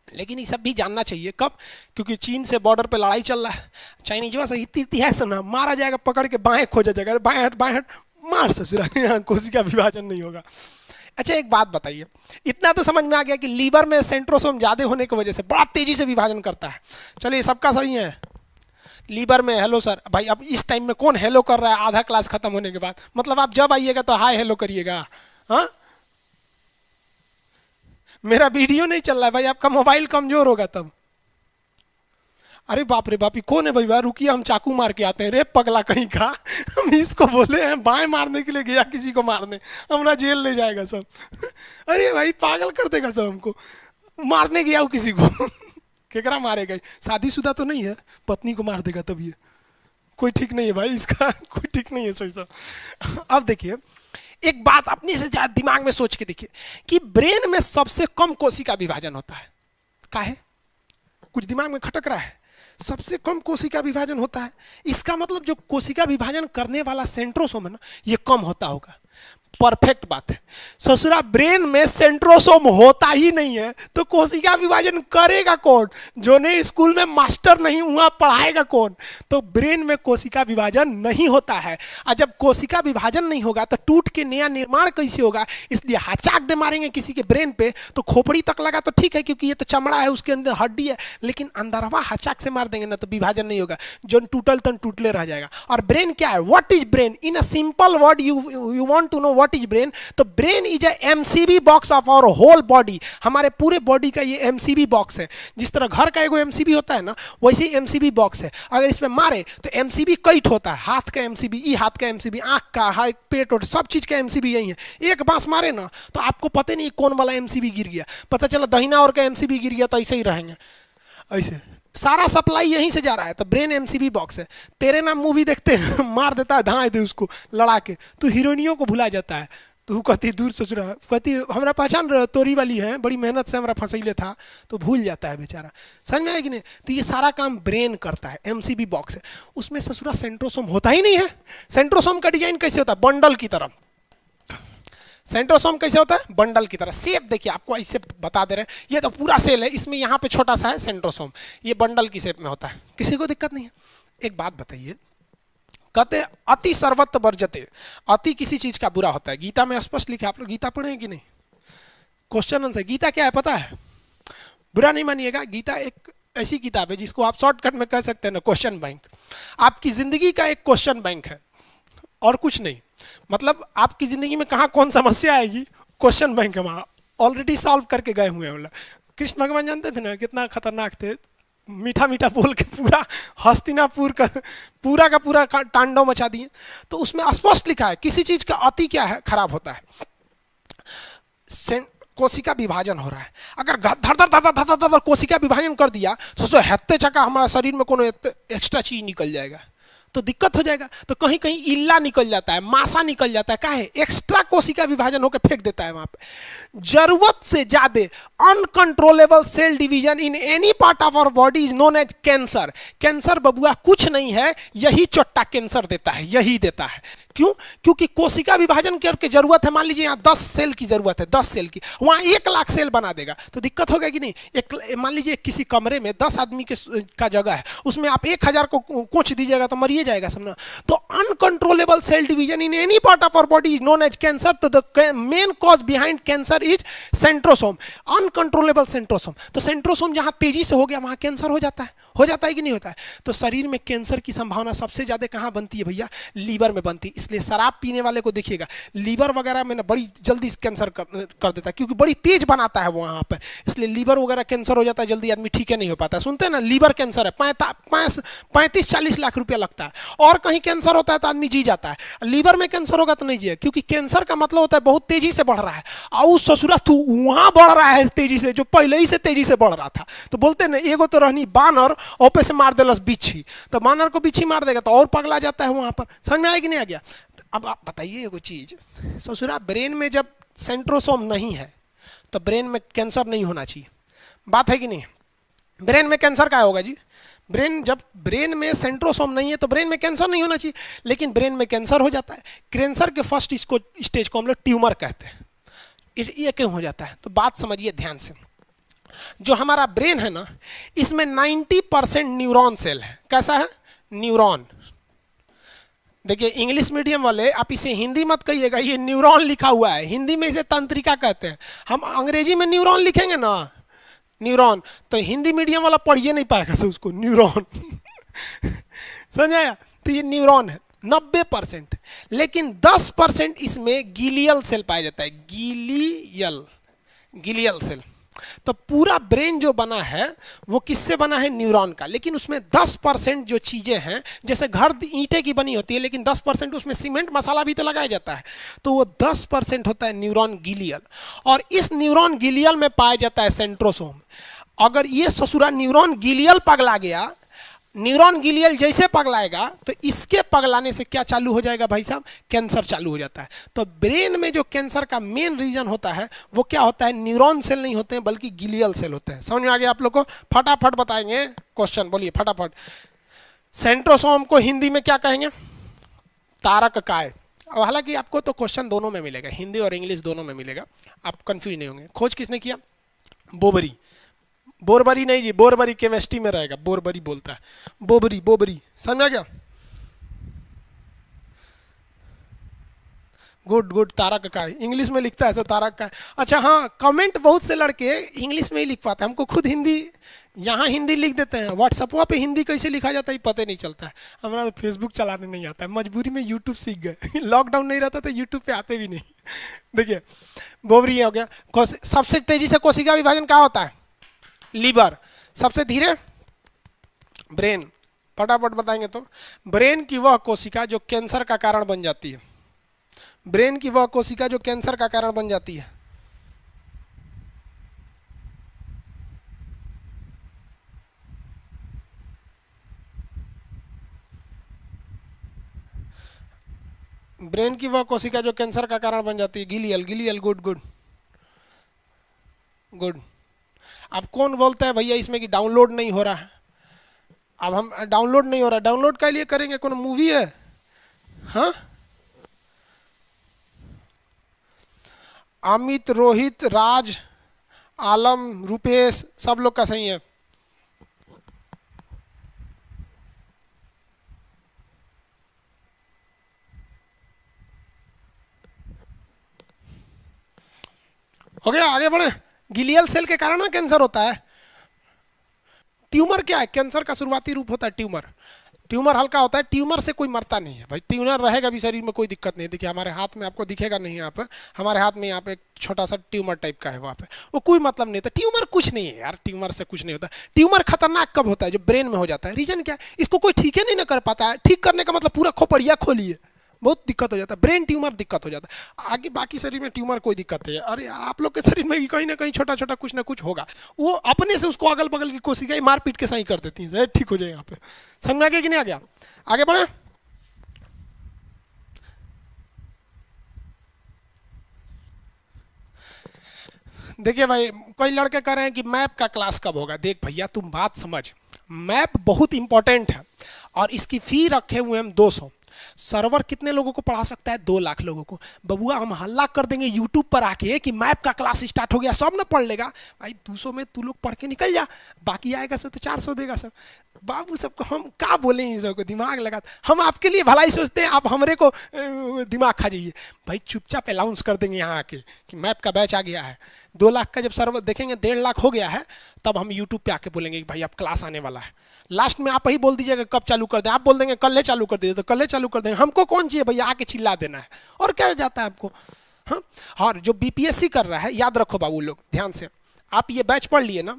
लेकिन ये सब भी जानना चाहिए, कब? क्योंकि चीन से बॉर्डर पे लड़ाई चल रहा है, चाइनीज से इतनी है सुना, मारा जाएगा पकड़ के, बाएं खोजा जाएगा, बाएं हट मार ससुरा, यहाँ कोशिका विभाजन नहीं होगा। अच्छा एक बात बताइए, इतना तो समझ में आ गया कि लीवर में सेंट्रोसोम ज्यादा होने की वजह से बड़ा तेजी से विभाजन करता है। चलिए सबका सही है, लीवर में। हेलो सर भाई, अब इस टाइम में कौन हेलो कर रहा है आधा क्लास खत्म होने के बाद? मतलब आप जब आइएगा तो हाय हेलो करिएगा। हाँ, मेरा वीडियो नहीं चल रहा है भाई, आपका मोबाइल कमजोर होगा तब। अरे बाप रे बाप, कौन है भाई? रुकिए हम चाकू मार के आते हैं। रे पगला कहीं का, हम इसको बोले हैं बाएं मारने के लिए, गया किसी को मारने, हमारा जेल ले जाएगा सब। अरे भाई पागल कर देगा सब, हमको मारने गया हूँ किसी को। केकरा मारेगा? शादीशुदा तो नहीं है, पत्नी को मार देगा तब। ये कोई ठीक नहीं है भाई, इसका कोई ठीक नहीं है सही सब। अब देखिए एक बात अपने से ज्यादा दिमाग में सोच के देखिए कि ब्रेन में सबसे कम कोशिका विभाजन होता है। काहे? कुछ दिमाग में खटक रहा है? सबसे कम कोशिका विभाजन होता है, इसका मतलब जो कोशिका विभाजन करने वाला सेंट्रोसोम है ना, ये कम होता होगा।
परफेक्ट बात है। ससुरा ब्रेन में सेंट्रोसोम होता ही नहीं है तो कोशिका विभाजन करेगा कौन? जो नहीं स्कूल में मास्टर नहीं हुआ पढ़ाएगा कौन? तो ब्रेन में कोशिका विभाजन नहीं होता है, और जब कोशिका विभाजन नहीं होगा तो टूट के नया निर्माण कैसे होगा? इसलिए हचाक दे मारेंगे किसी के ब्रेन पे तो खोपड़ी तक लगा तो ठीक है, क्योंकि ये तो चमड़ा है, उसके अंदर हड्डी है, लेकिन अंदरवा हचाक से मार देंगे ना तो विभाजन नहीं होगा, जो टूटल तन टूटले रह जाएगा। और ब्रेन क्या है? What is brain? In a simple word you want to know what is brain, तो brain is a MCB box of our whole body. हमारे पूरे बॉडी का ये एमसीबी बॉक्स है। जिस तरह घर का एगो एमसीबी होता है ना, वैसे ही एमसीबी बॉक्स है। अगर इसमें मारे तो एमसीबी कई होता है, हाथ का एमसीबी, ई हाथ का एमसीबी, आंख का, पेट और सब चीज का एमसीबी यही है। एक बांस मारे ना तो आपको पता नहीं कौन वाला एमसीबी गिर गया, पता चला दहिना और का एमसीबी गिर गया, तो ऐसे ही रहेंगे, ऐसे सारा सप्लाई यहीं से जा रहा है। तो ब्रेन एमसीबी बॉक्स है। तेरे नाम मूवी देखते हैं, मार देता है धाए दे उसको लड़ा के, तो हीरोइनियों को भुला जाता है। तो कहती दूर सोच रहा है, कहती हमारा पहचान तोरी वाली है, बड़ी मेहनत से हमारा फंसैले था, तो भूल जाता है बेचारा। समझ में आया कि नहीं? तो ये सारा काम ब्रेन करता है, एमसीबी बॉक्स है। उसमें ससुरा सेंट्रोसोम होता ही नहीं है। सेंट्रोसोम का डिजाइन कैसे होता है? बंडल की तरह। सेंट्रोसोम कैसे होता है? बंडल की तरह। शेप देखिए, आपको ऐसे बता दे रहे हैं, ये तो पूरा सेल है, इसमें यहाँ पे छोटा सा है सेंट्रोसोम, ये बंडल की शेप में होता है। किसी को दिक्कत नहीं है। एक बात बताइए, कहते अति सर्वत्र वर्जते, अति किसी चीज का बुरा होता है। गीता में स्पष्ट लिखा, आप लोग गीता पढ़े हैं कि नहीं? Question answer. गीता क्या है पता है? बुरा नहीं मानिएगा, गीता एक ऐसी किताब है जिसको आप शॉर्टकट में कह सकते हैं ना, क्वेश्चन बैंक। आपकी जिंदगी का एक क्वेश्चन बैंक है और कुछ नहीं। मतलब आपकी जिंदगी में कहाँ कौन समस्या आएगी, क्वेश्चन बैंक है, वहां ऑलरेडी सॉल्व करके गए हुए हैं। कृष्ण भगवान जानते थे ना कितना खतरनाक थे, मीठा मीठा बोल के पूरा हस्तिनापुर का पूरा तांडव मचा दिए। तो उसमें स्पष्ट लिखा है किसी चीज का अति क्या है? खराब होता है। कोशिका विभाजन हो रहा है, अगर धर धर धर धर धर कोशिका विभाजन कर दिया तो हेत्ते चका हमारा शरीर में कोनो एक्स्ट्रा चीज निकल जाएगा तो दिक्कत हो जाएगा। तो कहीं कहीं इल्ला निकल जाता है, मासा निकल जाता है, क्या है? एक्स्ट्रा कोशिका विभाजन होकर फेंक देता है वहां पे। जरूरत से ज्यादा uncontrollable cell division in any part of our body is known as cancer. Cancer बबुआ कुछ नहीं है, यही चोट्टा कैंसर देता है, यही देता है। क्यों? क्योंकि कोशिका विभाजन की जरूरत है। मान लीजिए यहाँ 10 सेल की जरूरत है, 10 सेल की, वहां 1 लाख सेल बना देगा तो दिक्कत होगा कि नहीं? मान लीजिए किसी कमरे में 10 आदमी का जगह है, उसमें आप 1000 को कोच दीजिएगा तो मरिए जाएगा समझना। तो uncontrollable cell division in any part of our body is known as cancer. तो the main cause behind cancer is centrosome, uncontrollable centrosome. तो सेंट्रोसोम जहां तेजी से हो गया वहां कैंसर हो जाता है कि नहीं होता है? तो शरीर में कैंसर की संभावना सबसे ज्यादा कहां बनती है भैया? लीवर में बनती है। इसलिए शराब पीने वाले को देखिएगा, लीवर वगैरह में ना बड़ी जल्दी कैंसर कर देता है, क्योंकि बड़ी तेज बनाता है वहां पर, इसलिए लीवर वगैरह कैंसर हो जाता है जल्दी, आदमी ठीक है नहीं हो पाता है। सुनते हैं ना, लीवर कैंसर है 35-40 लाख रुपया लगता है, और कहीं कैंसर होता है तो आदमी जी जाता है। लीवर में कैंसर होगा तो नहीं जिए, क्योंकि कैंसर का मतलब होता है बहुत तेजी से बढ़ रहा है, और ससुरा तू वहां बढ़ रहा है तेजी से, जो पहले ही से तेजी से बढ़ रहा था। तो बोलते ना, एगो तो रहनी बानर, ओपे से मार देलस बिच्छी, तो बानर को बिच्छी मार देगा तो और पगला जाता है वहां पर। समझ में आया कि नहीं आ गया? अब आप बताइए एगो चीज, ससुरा ब्रेन में जब सेंट्रोसोम नहीं है तो ब्रेन में कैंसर नहीं होना चाहिए, बात है कि नहीं? ब्रेन में कैंसर क्या होगा जी? जब ब्रेन में सेंट्रोसोम नहीं है तो ब्रेन में कैंसर नहीं होना चाहिए, लेकिन ब्रेन में कैंसर हो जाता है। कैंसर के फर्स्ट स्टेज को हम लोग ट्यूमर कहते हैं। ये क्यों हो जाता है? तो बात समझिए ध्यान से। जो हमारा ब्रेन है ना, इसमें 90% न्यूरॉन सेल है। कैसा है? न्यूरॉन। देखिए इंग्लिश मीडियम वाले आप इसे हिंदी मत कहिएगा, ये न्यूरॉन लिखा हुआ है, हिंदी में इसे तंत्रिका कहते हैं। हम अंग्रेजी में न्यूरॉन लिखेंगे ना, न्यूरॉन, तो हिंदी मीडियम वाला पढ़िए नहीं पाएगा से उसको, न्यूरॉन। समझ आया? तो ये न्यूरॉन है 90%, लेकिन 10% इसमें गिलियल सेल पाया जाता है। Glial cell. तो पूरा ब्रेन जो बना है वो किससे बना है? न्यूरॉन का। लेकिन उसमें 10% जो चीजें हैं, जैसे घर ईंटे की बनी होती है, लेकिन 10% उसमें सीमेंट मसाला भी तो लगाया जाता है, तो वो 10% होता है न्यूरॉन गिलियल। और इस न्यूरॉन गिलियल में पाया जाता है सेंट्रोसोम। अगर ये ससुरा न्यूरॉन गिलियल पगला गया, न्यूरॉन गिलियल जैसे पगलाएगा तो इसके पगलाने से क्या चालू हो जाएगा भाई साहब? कैंसर चालू हो जाता है। तो ब्रेन में जो कैंसर का मेन रीजन होता है वो क्या होता है? न्यूरॉन सेल नहीं होते हैं बल्कि गिलियल सेल होते हैं। समझ में आ गया आप लोग को? फटाफट बताएंगे क्वेश्चन, बोलिए फटाफट। सेंट्रोसोम को हिंदी में क्या कहेंगे? तारक काय। अब हालांकि आपको तो क्वेश्चन दोनों में मिलेगा, हिंदी और इंग्लिश दोनों में मिलेगा, आप कंफ्यूज नहीं होंगे। खोज किसने किया? बोबरी। बोरबरी नहीं जी, बोरबरी केमिस्ट्री में रहेगा, बोरबरी बोलता है, बोबरी बोबरी, समझ आ गया? गुड गुड, तारक का इंग्लिश में लिखता है सर, तारक का। अच्छा हाँ, कमेंट बहुत से लड़के इंग्लिश में ही लिख पाते हैं, हमको खुद हिंदी, यहाँ हिंदी लिख देते हैं, व्हाट्सएप पे हिंदी कैसे लिखा जाता है पता नहीं चलता है। हमारा तो फेसबुक चलाने नहीं आता है, मजबूरी में यूट्यूब सीख गए लॉकडाउन नहीं रहता तो यूट्यूब पे आते भी नहीं देखिए, बोबरी हो गया। सबसे तेजी से कोशिका विभाजन कहाँ होता है? लीवर। सबसे धीरे? ब्रेन। फटाफट बताएंगे तो, ब्रेन की वह कोशिका जो कैंसर का कारण बन जाती है, ब्रेन की वह कोशिका जो कैंसर का कारण बन जाती है। ब्रेन की वह कोशिका जो कैंसर का कारण बन जाती है, glial. Glial, good good good. अब कौन बोलता है भैया इसमें कि डाउनलोड नहीं हो रहा है? अब हम डाउनलोड नहीं हो रहा, डाउनलोड के लिए करेंगे, कौन मूवी है? हाँ, अमित, रोहित, राज, आलम, रुपेश, सब लोग का सही है। हो गया, आगे बढ़े। गिलियल सेल के कारण ना कैंसर होता है। ट्यूमर क्या है? कैंसर का शुरुआती रूप होता है ट्यूमर। ट्यूमर हल्का होता है, ट्यूमर से कोई मरता नहीं है भाई, ट्यूमर रहेगा भी शरीर में, कोई दिक्कत नहीं। देखिए हमारे हाथ में, आपको दिखेगा नहीं यहाँ पे, हमारे हाथ में यहाँ पे एक छोटा सा ट्यूमर टाइप का है, वहाँ पे वो कोई मतलब नहीं होता। ट्यूमर कुछ नहीं है यार, ट्यूमर से कुछ नहीं होता। ट्यूमर खतरनाक कब होता है? जब ब्रेन में हो जाता है। रीजन क्या है? इसको कोई ठीक ही नहीं ना कर पाता है। ठीक करने का मतलब पूरा खोपड़िया खोलिए, बहुत दिक्कत हो जाता है। ब्रेन ट्यूमर दिक्कत हो जाता है, आगे बाकी शरीर में ट्यूमर कोई दिक्कत नहीं है। अरे यार, आप लोग के शरीर में कहीं ना कहीं छोटा छोटा कुछ ना कुछ होगा, वो अपने से उसको अगल बगल की कोशिकाएं मार पीट के सही कर देती हैं, ठीक हो जाए। यहाँ पे समझ में आ गया कि नहीं आ गया? आगे बढ़े। देखिए भाई, कई लड़के कह रहे हैं कि मैप का क्लास कब होगा। देख भैया, तुम बात समझ, मैप बहुत इंपॉर्टेंट है और इसकी फी रखे हुए हम 200। सर्वर कितने लोगों को पढ़ा सकता है? 2 लाख लोगों को। बबुआ हम हल्ला कर देंगे यूट्यूब पर आके कि मैप का क्लास स्टार्ट हो गया, सब ना पढ़ लेगा भाई। 200 में तू लोग पढ़ के निकल जा, बाकी आएगा सब तो 400 देगा सब। बाबू सबको हम क्या बोले, इन सबको दिमाग लगा, हम आपके लिए भलाई सोचते हैं, आप हमरे को दिमाग खा जाइए भाई। चुपचाप अनाउंस कर देंगे यहाँ आके कि मैप का बैच आ गया है। 2 लाख का जब सर्वर देखेंगे 1.5 लाख हो गया है, तब हम यूट्यूब पे आके बोलेंगे कि भाई अब क्लास आने वाला है। लास्ट में आप ही बोल दीजिएगा कब चालू कर दें, आप बोल देंगे कल चालू कर दीजिए, तो कल चालू कर देंगे। हमको कौन चाहिए भैया, आके चिल्ला देना है और क्या हो जाता है आपको। हाँ, और जो बीपीएससी कर रहा है, याद रखो बाबू लोग ध्यान से, आप ये बैच पढ़ लिए ना,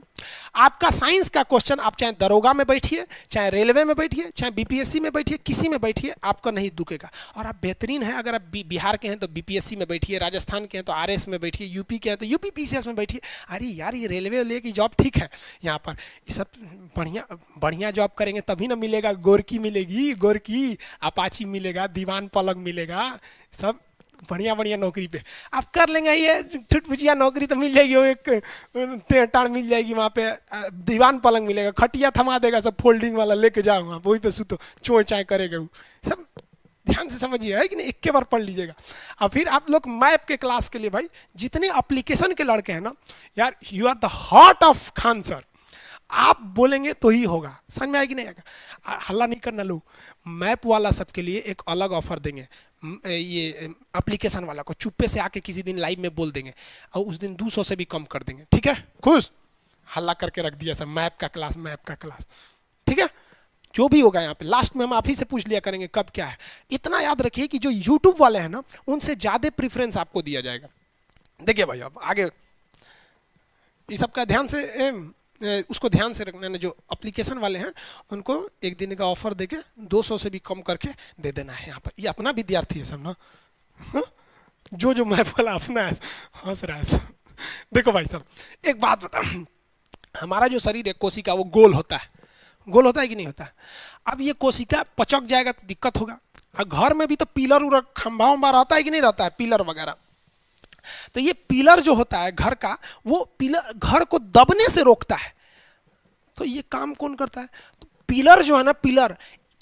आपका साइंस का क्वेश्चन, आप चाहे दरोगा में बैठिए, चाहे रेलवे में बैठिए, चाहे बीपीएससी में बैठिए, किसी में बैठिए, आपका नहीं दुखेगा। और आप बेहतरीन है, अगर आप बिहार के हैं तो बीपीएससी में बैठिए, राजस्थान के हैं तो आरएस में बैठिए, यूपी के हैं तो यूपी पीसीएस में बैठिए। अरे यार, ये रेलवे वाले की जॉब ठीक है, यहाँ पर ये सब बढ़िया बढ़िया जॉब करेंगे तभी ना मिलेगा। गोरकी मिलेगी, गोरकी, अपाची मिलेगा, दीवान पलंग मिलेगा, सब बढ़िया बढ़िया नौकरी पे आप कर लेंगे। ये ठुटपुचिया नौकरी तो मिल जाएगी, वो एक टाड़ मिल जाएगी, वहाँ पे दीवान पलंग मिलेगा, खटिया थमा देगा सब, फोल्डिंग वाला लेके जाओ वहाँ वहीं पे सुतो, चोय चाय करेगा वो सब। ध्यान से समझिए, है कि नहीं, एक बार पढ़ लीजिएगा। और फिर आप लोग मैप के क्लास के लिए भाई, जितने एप्लीकेशन के लड़के हैं ना यार, you are the heart of Khan sir, आप बोलेंगे तो ही होगा। समझ में आएगी नहीं आएगा? हल्ला नहीं करना लोग। मैप वाला सबके लिए एक अलग ऑफर देंगे, ये एप्लीकेशन वाला को चुप्पे से आके किसी दिन लाइव में बोल देंगे और उस दिन 200 से भी कम कर देंगे, ठीक है? खुश? हल्ला करके रख दिया सब, मैप का क्लास, मैप का क्लास, ठीक है? जो भी होगा यहाँ पे लास्ट में हम आप ही से पूछ लिया करेंगे कब क्या है। इतना याद रखिए कि जो यूट्यूब वाले हैं ना, उनसे ज़्यादा प्रेफरेंस आपको दिया जाएगा। देखिए भाई, अब आगे इस सब का ध्यान से उसको ध्यान से रखना है। जो एप्लीकेशन वाले हैं उनको एक दिन का ऑफर देके 200 से भी कम करके दे देना है। यहाँ पर ये अपना विद्यार्थी है सब ना, जो मैप वाला अपना है, हंस रहा है। देखो भाई साहब, एक बात बता, हमारा जो शरीर है कोशिका, वो गोल होता है, गोल होता है कि नहीं होता है? अब ये कोशिका पचक जाएगा तो दिक्कत होगा। और घर में भी तो पिलर उलर खंभा उम्बा रहता है कि नहीं रहता है, पिलर वगैरह। तो ये पिलर जो होता है घर का, वो पिलर घर को दबने से रोकता है। तो ये काम कौन करता है? तो पिलर जो है ना, पिलर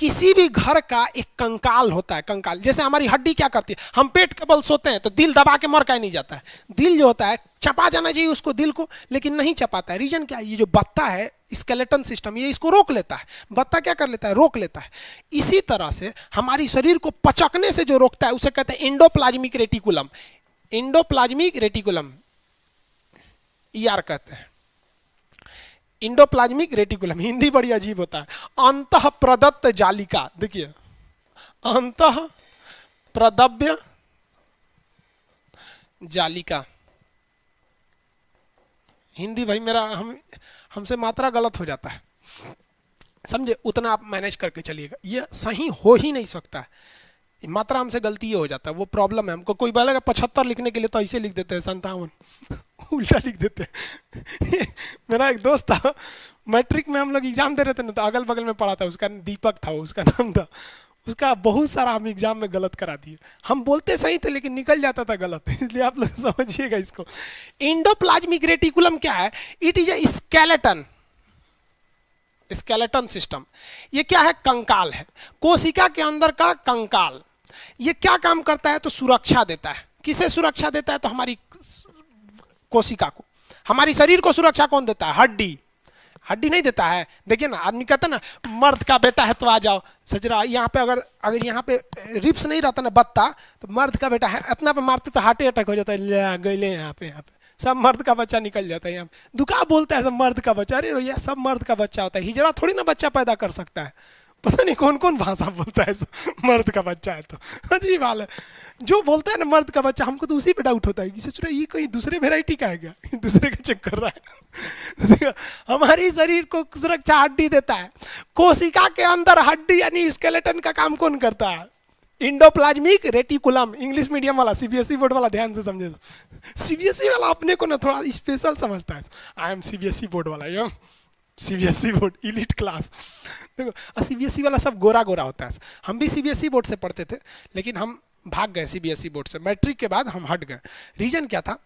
किसी भी घर का एक कंकाल होता है, कंकाल। जैसे हमारी हड्डी क्या करती है, हम पेट के बल सोते हैं तो दिल दबा के मर का नहीं जाता है, दिल जो होता है चपा जाना चाहिए उसको दिल को, लेकिन नहीं चपाता है। रीजन क्या है, ये जो बत्ता है स्केलेटन सिस्टम, ये इसको रोक लेता है। बत्ता क्या कर लेता है, रोक लेता है। इसी तरह से हमारी शरीर को पचकने से जो रोकता है उसे कहते हैं endoplasmic reticulum. Endoplasmic reticulum ER कहते हैं, इंडोप्लाज्मिक रेटिकुलम। हिंदी बड़ी अजीब होता है। अंतः प्रदत्त जालिका, देखिए अंतः प्रदव्य जालिका। हिंदी भाई मेरा हमसे मात्रा गलत हो जाता है, समझे, उतना आप मैनेज करके चलिएगा। ये सही हो ही नहीं सकता है, मात्रा हमसे गलती हो जाता है, वो प्रॉब्लम है हमको। कोई बोलेगा 75 लिखने के लिए तो ऐसे लिख देते हैं 57 उल्टा लिख देते हैं। मेरा एक दोस्त था, मैट्रिक में हम लोग एग्जाम दे रहे थे ना, तो अगल बगल में पढ़ा था, उसका दीपक था, उसका नाम था। उसका बहुत सारा हम एग्जाम में गलत करा दिए। हम बोलते सही थे लेकिन निकल जाता था गलत, इसलिए आप लोग समझिएगा इसको। एंडोप्लाज्मिक रेटिकुलम क्या है, it is a skeleton, skeleton system. ये क्या है, कंकाल है, कोशिका के अंदर का कंकाल। ये क्या काम करता है, तो सुरक्षा देता है। किसे सुरक्षा देता है, तो हमारी कोशिका को। हमारी शरीर को सुरक्षा कौन देता है, हड्डी। हड्डी नहीं देता है। देखिए ना, आदमी कहता है ना मर्द का बेटा है तो आ जाओ, सजरा यहाँ पे अगर यहाँ पे रिप्स नहीं रहता ना बत्ता, तो मर्द का बेटा है, इतना पे मारते तो हार्ट अटैक हो जाता है। गए यहाँ पे सब मर्द का बच्चा निकल जाता है। यहाँ दुका बोलता है सब मर्द का बच्चा, अरे भैया सब मर्द का बच्चा होता है, हिजड़ा थोड़ी ना बच्चा पैदा कर सकता है। पता नहीं कौन कौन भाषा बोलता है, मर्द का बच्चा है तो अजीब हाल है। जो बोलता है ना मर्द का बच्चा, हमको तो उसी पे डाउट होता है कि सोच रहे ये कोई दूसरे वेराइटी का है क्या, दूसरे का चेक कर रहा है। हमारी शरीर को सुरक्षा हड्डी देता है। कोशिका के अंदर हड्डी यानी स्केलेटन का काम कौन करता है, इंडोप्लाज्मिक रेटिकुलम। इंग्लिश मीडियम वाला, सीबीएसई बोर्ड वाला ध्यान से समझे। सीबीएसई वाला अपने को ना थोड़ा स्पेशल समझता है। आई एम सीबीएसई बोर्ड वाला, यो सीबीएसई बोर्ड इलीट क्लास। देखो सीबीएसई वाला सब गोरा गोरा होता है। हम भी सीबीएसई बोर्ड से पढ़ते थे, लेकिन हम भाग गए सीबीएसई बोर्ड से। मैट्रिक के बाद हम हट गए। रीजन क्या था,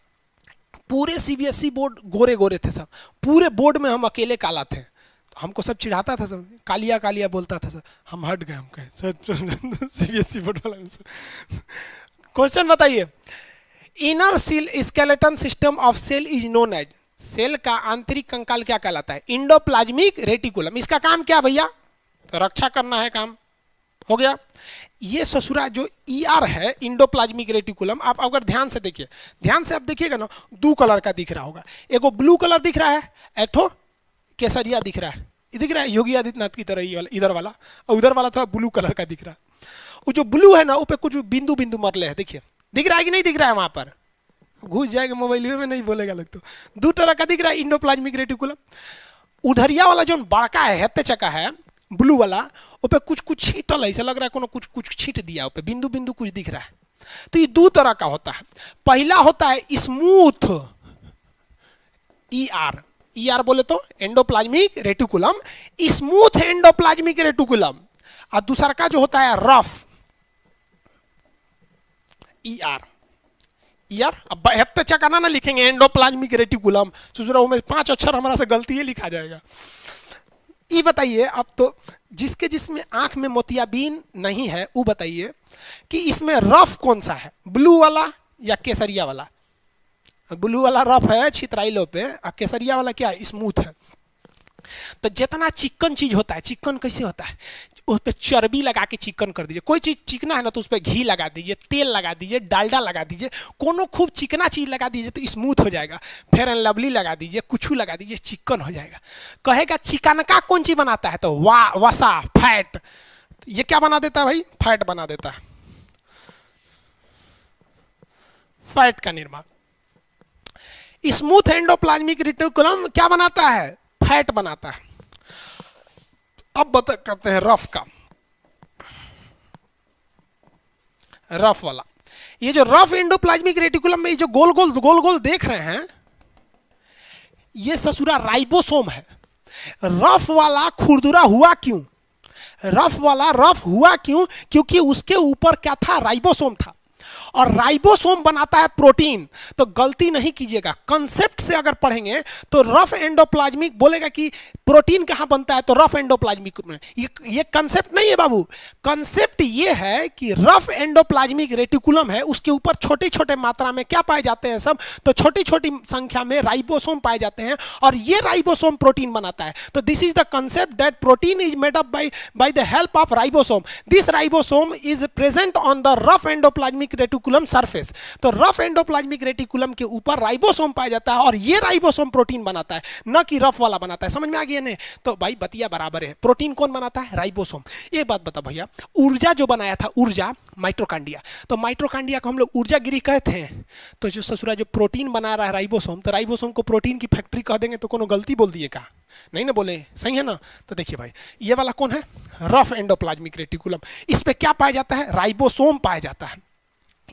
पूरे सीबीएसई बोर्ड गोरे गोरे थे सब, पूरे बोर्ड में हम अकेले काला थे। तो हमको सब चिढ़ाता था, सब कालिया कालिया बोलता था सब। हम हट गए, हम कहे सीबीएसई बोर्ड वाला। क्वेश्चन बताइए, inner cell skeleton system of cell is known as. Cell का आंतरिक कंकाल क्या कहलाता है, इंडोप्लाज्मिक रेटिकुलम। इसका काम क्या भैया, तो रक्षा करना है, काम हो गया। ये ससुरा जो ईआर है इंडोप्लाज्मिक रेटिकुलम, आप अगर ध्यान से देखिए, ध्यान से आप देखिएगा ना, दो कलर का दिख रहा होगा। एगो ब्लू कलर दिख रहा है, एक ठो केसरिया दिख रहा है। ये दिख रहा है योगी आदित्यनाथ की तरह, ये इधर वाला, और उधर वाला थोड़ा ब्लू कलर का दिख रहा है। वो जो ब्लू है ना, वो पे कुछ बिंदु बिंदु मरले है, देखिए दिख रहा है कि नहीं दिख रहा है, वहां पर घुस जाएगा मोबाइल में नहीं बोलेगा लग। तो दो तरह का दिख रहा है इंडोप्लाज्मिक रेटिकुलम। उधरिया वाला जो बड़का है, हेत्ते चका है, ब्लू वाला, वो पे कुछ कुछ छींटल है, ऐसा लग रहा है कोनो कुछ कुछ छींट दिया, वो पे बिंदु बिंदु कुछ दिख रहा है। तो ये दो तरह का होता है। पहला होता है स्मूथ ईआर, ईआर बोले तो endoplasmic reticulum, smooth endoplasmic reticulum. और दूसरा का जो होता है रफ ईआर। यार अब हेत्ते चकाना ना लिखेंगे एंडोप्लाज्मिक रेटिकुलम, सोच में 5 अक्षर हमारा से गलती है लिखा जाएगा। ये बताइए अब तो, जिसके जिसमें आंख में मोतियाबिंद नहीं है वो बताइए कि इसमें रफ कौन सा है, ब्लू वाला या केसरिया वाला। ब्लू वाला रफ है छितराइलों पे, और केसरिया वाला क्या है, स्मूथ है। तो जितना चिकन चीज होता है, चिकन कैसे होता है, उस पर चर्बी लगा के चिकन कर दीजिए। कोई चीज चिकना है ना तो उस पर घी लगा दीजिए, तेल लगा दीजिए, डालडा लगा दीजिए, कोनो खूब चिकना चीज लगा दीजिए तो स्मूथ हो जाएगा। फेयर एंड लवली लगा दीजिए, कुछ लगा दीजिए, चिकन हो जाएगा। कहेगा चिकनका कौन चीज बनाता है, तो वसा फैट। ये क्या बना देता है भाई, फैट बना देता है, फैट का निर्माण। स्मूथ एंडोप्लाज्मिक रेटिकुलम क्या बनाता है, फैट बनाता है। अब बता करते हैं रफ का, रफ वाला। ये जो रफ एंडोप्लाज्मिक रेटिकुलम में जो गोल गोल देख रहे हैं, ये ससुरा राइबोसोम है। रफ वाला खुरदुरा हुआ क्यों, रफ वाला रफ हुआ क्यों, क्योंकि उसके ऊपर क्या था, राइबोसोम था। और राइबोसोम बनाता है प्रोटीन। तो गलती नहीं कीजिएगा, कंसेप्ट से अगर पढ़ेंगे तो रफ एंडोप्लाज्मिक बोलेगा कि प्रोटीन कहां बनता है, तो रफ एंडोप्लाज्मिक में। ये कंसेप्ट नहीं है बाबू, कंसेप्ट ये है कि रफ एंडोप्लाज्मिक रेटिकुलम है, उसके ऊपर छोटे छोटे मात्रा में क्या पाए जाते हैं सब, तो छोटी छोटी संख्या में राइबोसोम पाए जाते हैं और ये राइबोसोम प्रोटीन बनाता है। तो this is the concept that protein is made up by the help of ribosome. This ribosome is present on the rough endoplasmic reticulum surface. तो रफ एंडोप्लाज्मिक रेटिकुलम के ऊपर राइबोसोम पाया जाता है और ये राइबोसोम प्रोटीन बनाता है, न कि रफ वाला बनाता है। समझ में आ गया नहीं? तो भाई बतिया बराबर है। प्रोटीन कौन बनाता है? राइबोसोम। ये बात बता भैया, ऊर्जा जो बनाया था, ऊर्जा माइटोकांड्रिया, तो माइटोकांड्रिया को हम लोग ऊर्जा गिरी कहते हैं। तो जो ससुरा जो प्रोटीन बना रहा है राइबोसोम, तो राइबोसोम को प्रोटीन की फैक्ट्री कह देंगे तो कोनो गलती बोल दिए का? नहीं ना बोले, सही है ना? तो देखिए भाई, ये वाला कौन है? Rough endoplasmic reticulum. इस पे क्या पाया जाता है? राइबोसोम पाया जाता है,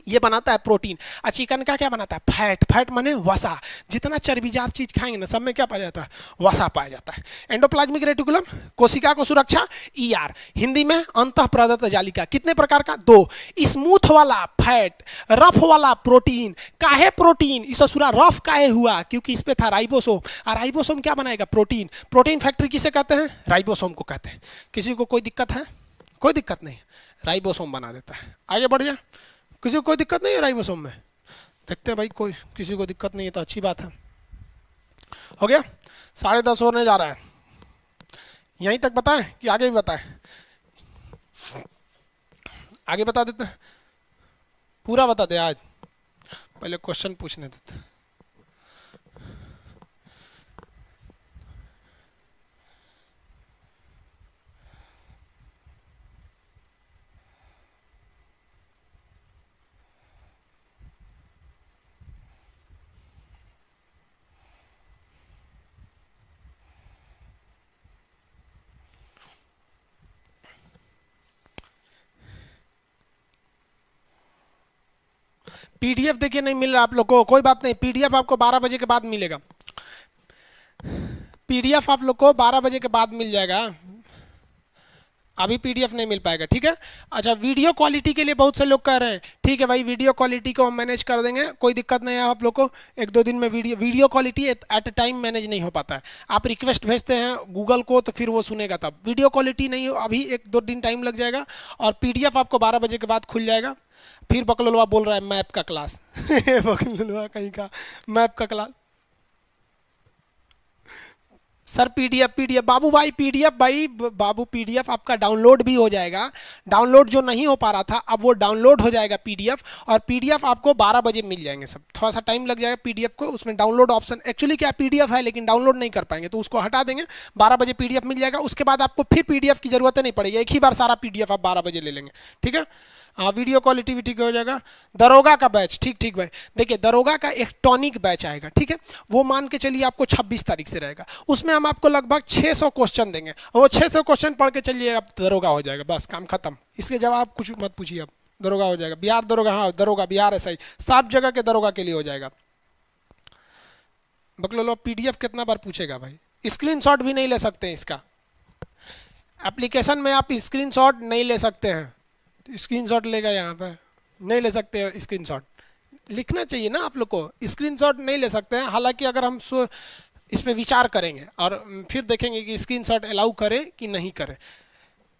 ये बनाता है प्रोटीन। और चिकन का क्या बनाता है? फैट। फैट माने वसा। जितना चर्बीजार चीज खाएंगे ना, सब में क्या पाया जाता है? वसा पाया जाता है। एंडोप्लाज्मिक रेटिकुलम, कोशिका को सुरक्षा, ईआर, हिंदी में अंतः प्रदत्त जालिका। कितने प्रकार का? 2। स्मूथ वाला फैट, रफ वाला प्रोटीन। काहे प्रोटीन? इस ससुरा रफ काहे हुआ? क्योंकि इस पे था राइबोसोम, और राइबोसोम क्या बनाएगा? प्रोटीन। प्रोटीन फैक्ट्री किसे कहते हैं? राइबोसोम को कहते हैं। किसी को कोई दिक्कत है? कोई दिक्कत नहीं, राइबोसोम बना देता है। आगे बढ़ जाए, किसी को कोई दिक्कत नहीं है राइबोसोम में? देखते हैं भाई, कोई किसी को दिक्कत नहीं है तो अच्छी बात है। हो गया, 10:30 होने जा रहा है। यहीं तक बताएं कि आगे भी बताएं? आगे बता देते हैं, पूरा बता दे आज। पहले क्वेश्चन पूछने देते। पीडीएफ देखिए नहीं मिल रहा आप लोग को, कोई बात नहीं, पीडीएफ आपको 12 बजे के बाद मिलेगा। पीडीएफ आप लोग को 12 बजे के बाद मिल जाएगा, अभी पीडीएफ नहीं मिल पाएगा, ठीक है? अच्छा, वीडियो क्वालिटी के लिए बहुत से लोग कह रहे हैं, ठीक है भाई, वीडियो क्वालिटी को हम मैनेज कर देंगे, कोई दिक्कत नहीं है आप लोग को। 1-2 दिन में video quality at a time manage नहीं हो पाता है। आप रिक्वेस्ट भेजते हैं गूगल को तो फिर वो सुनेगा, तब वीडियो क्वालिटी नहीं हो, अभी 1-2 दिन टाइम लग जाएगा। और पीडीएफ आपको 12 बजे के बाद खुल जाएगा। फिर बकलोलवा बोल रहा है मैप का क्लास बकलोलवा कहीं का मैप का क्लास। सर पीडीएफ बाबू भाई, पीडीएफ भाई बाबू, पीडीएफ आपका डाउनलोड भी हो जाएगा। डाउनलोड जो नहीं हो पा रहा था, अब वो डाउनलोड हो जाएगा पीडीएफ, और पीडीएफ आपको 12 बजे मिल जाएंगे सब। थोड़ा सा टाइम लग जाएगा पीडीएफ को, उसमें डाउनलोड ऑप्शन, एक्चुअली क्या पीडीएफ है लेकिन डाउनलोड नहीं कर पाएंगे तो उसको हटा देंगे। 12 बजे पीडीएफ मिल जाएगा, उसके बाद आपको फिर पीडीएफ की जरूरत नहीं पड़ेगी, एक ही बार सारा पीडीएफ आप 12 बजे ले लेंगे, ठीक है? हाँ, वीडियो क्वालिटी भी ठीक हो जाएगा। दरोगा का बैच, ठीक भाई, देखिए दरोगा का एक टॉनिक बैच आएगा, ठीक है? वो मान के चलिए आपको 26 तारीख से रहेगा। उसमें हम आपको लगभग 600 क्वेश्चन देंगे, और वो 600 क्वेश्चन पढ़ के चलिए, आप दरोगा हो जाएगा, बस काम खत्म। इसके जवाब कुछ मत पूछिए, अब दरोगा हो जाएगा। बिहार दरोगा, हाँ दरोगा बिहार एसआई, 7 जगह के दरोगा के लिए हो जाएगा। बकलोलो पीडीएफ कितना बार पूछेगा भाई? स्क्रीनशॉट भी नहीं ले सकते हैं इसका, एप्लीकेशन में आप स्क्रीनशॉट नहीं ले सकते हैं। स्क्रीनशॉट लेगा यहाँ पे, नहीं ले सकते हैं स्क्रीनशॉट। लिखना चाहिए ना आप लोग को, स्क्रीनशॉट नहीं ले सकते हैं। हालांकि अगर हम इस पे विचार करेंगे और फिर देखेंगे कि स्क्रीनशॉट अलाउ करें कि नहीं करें,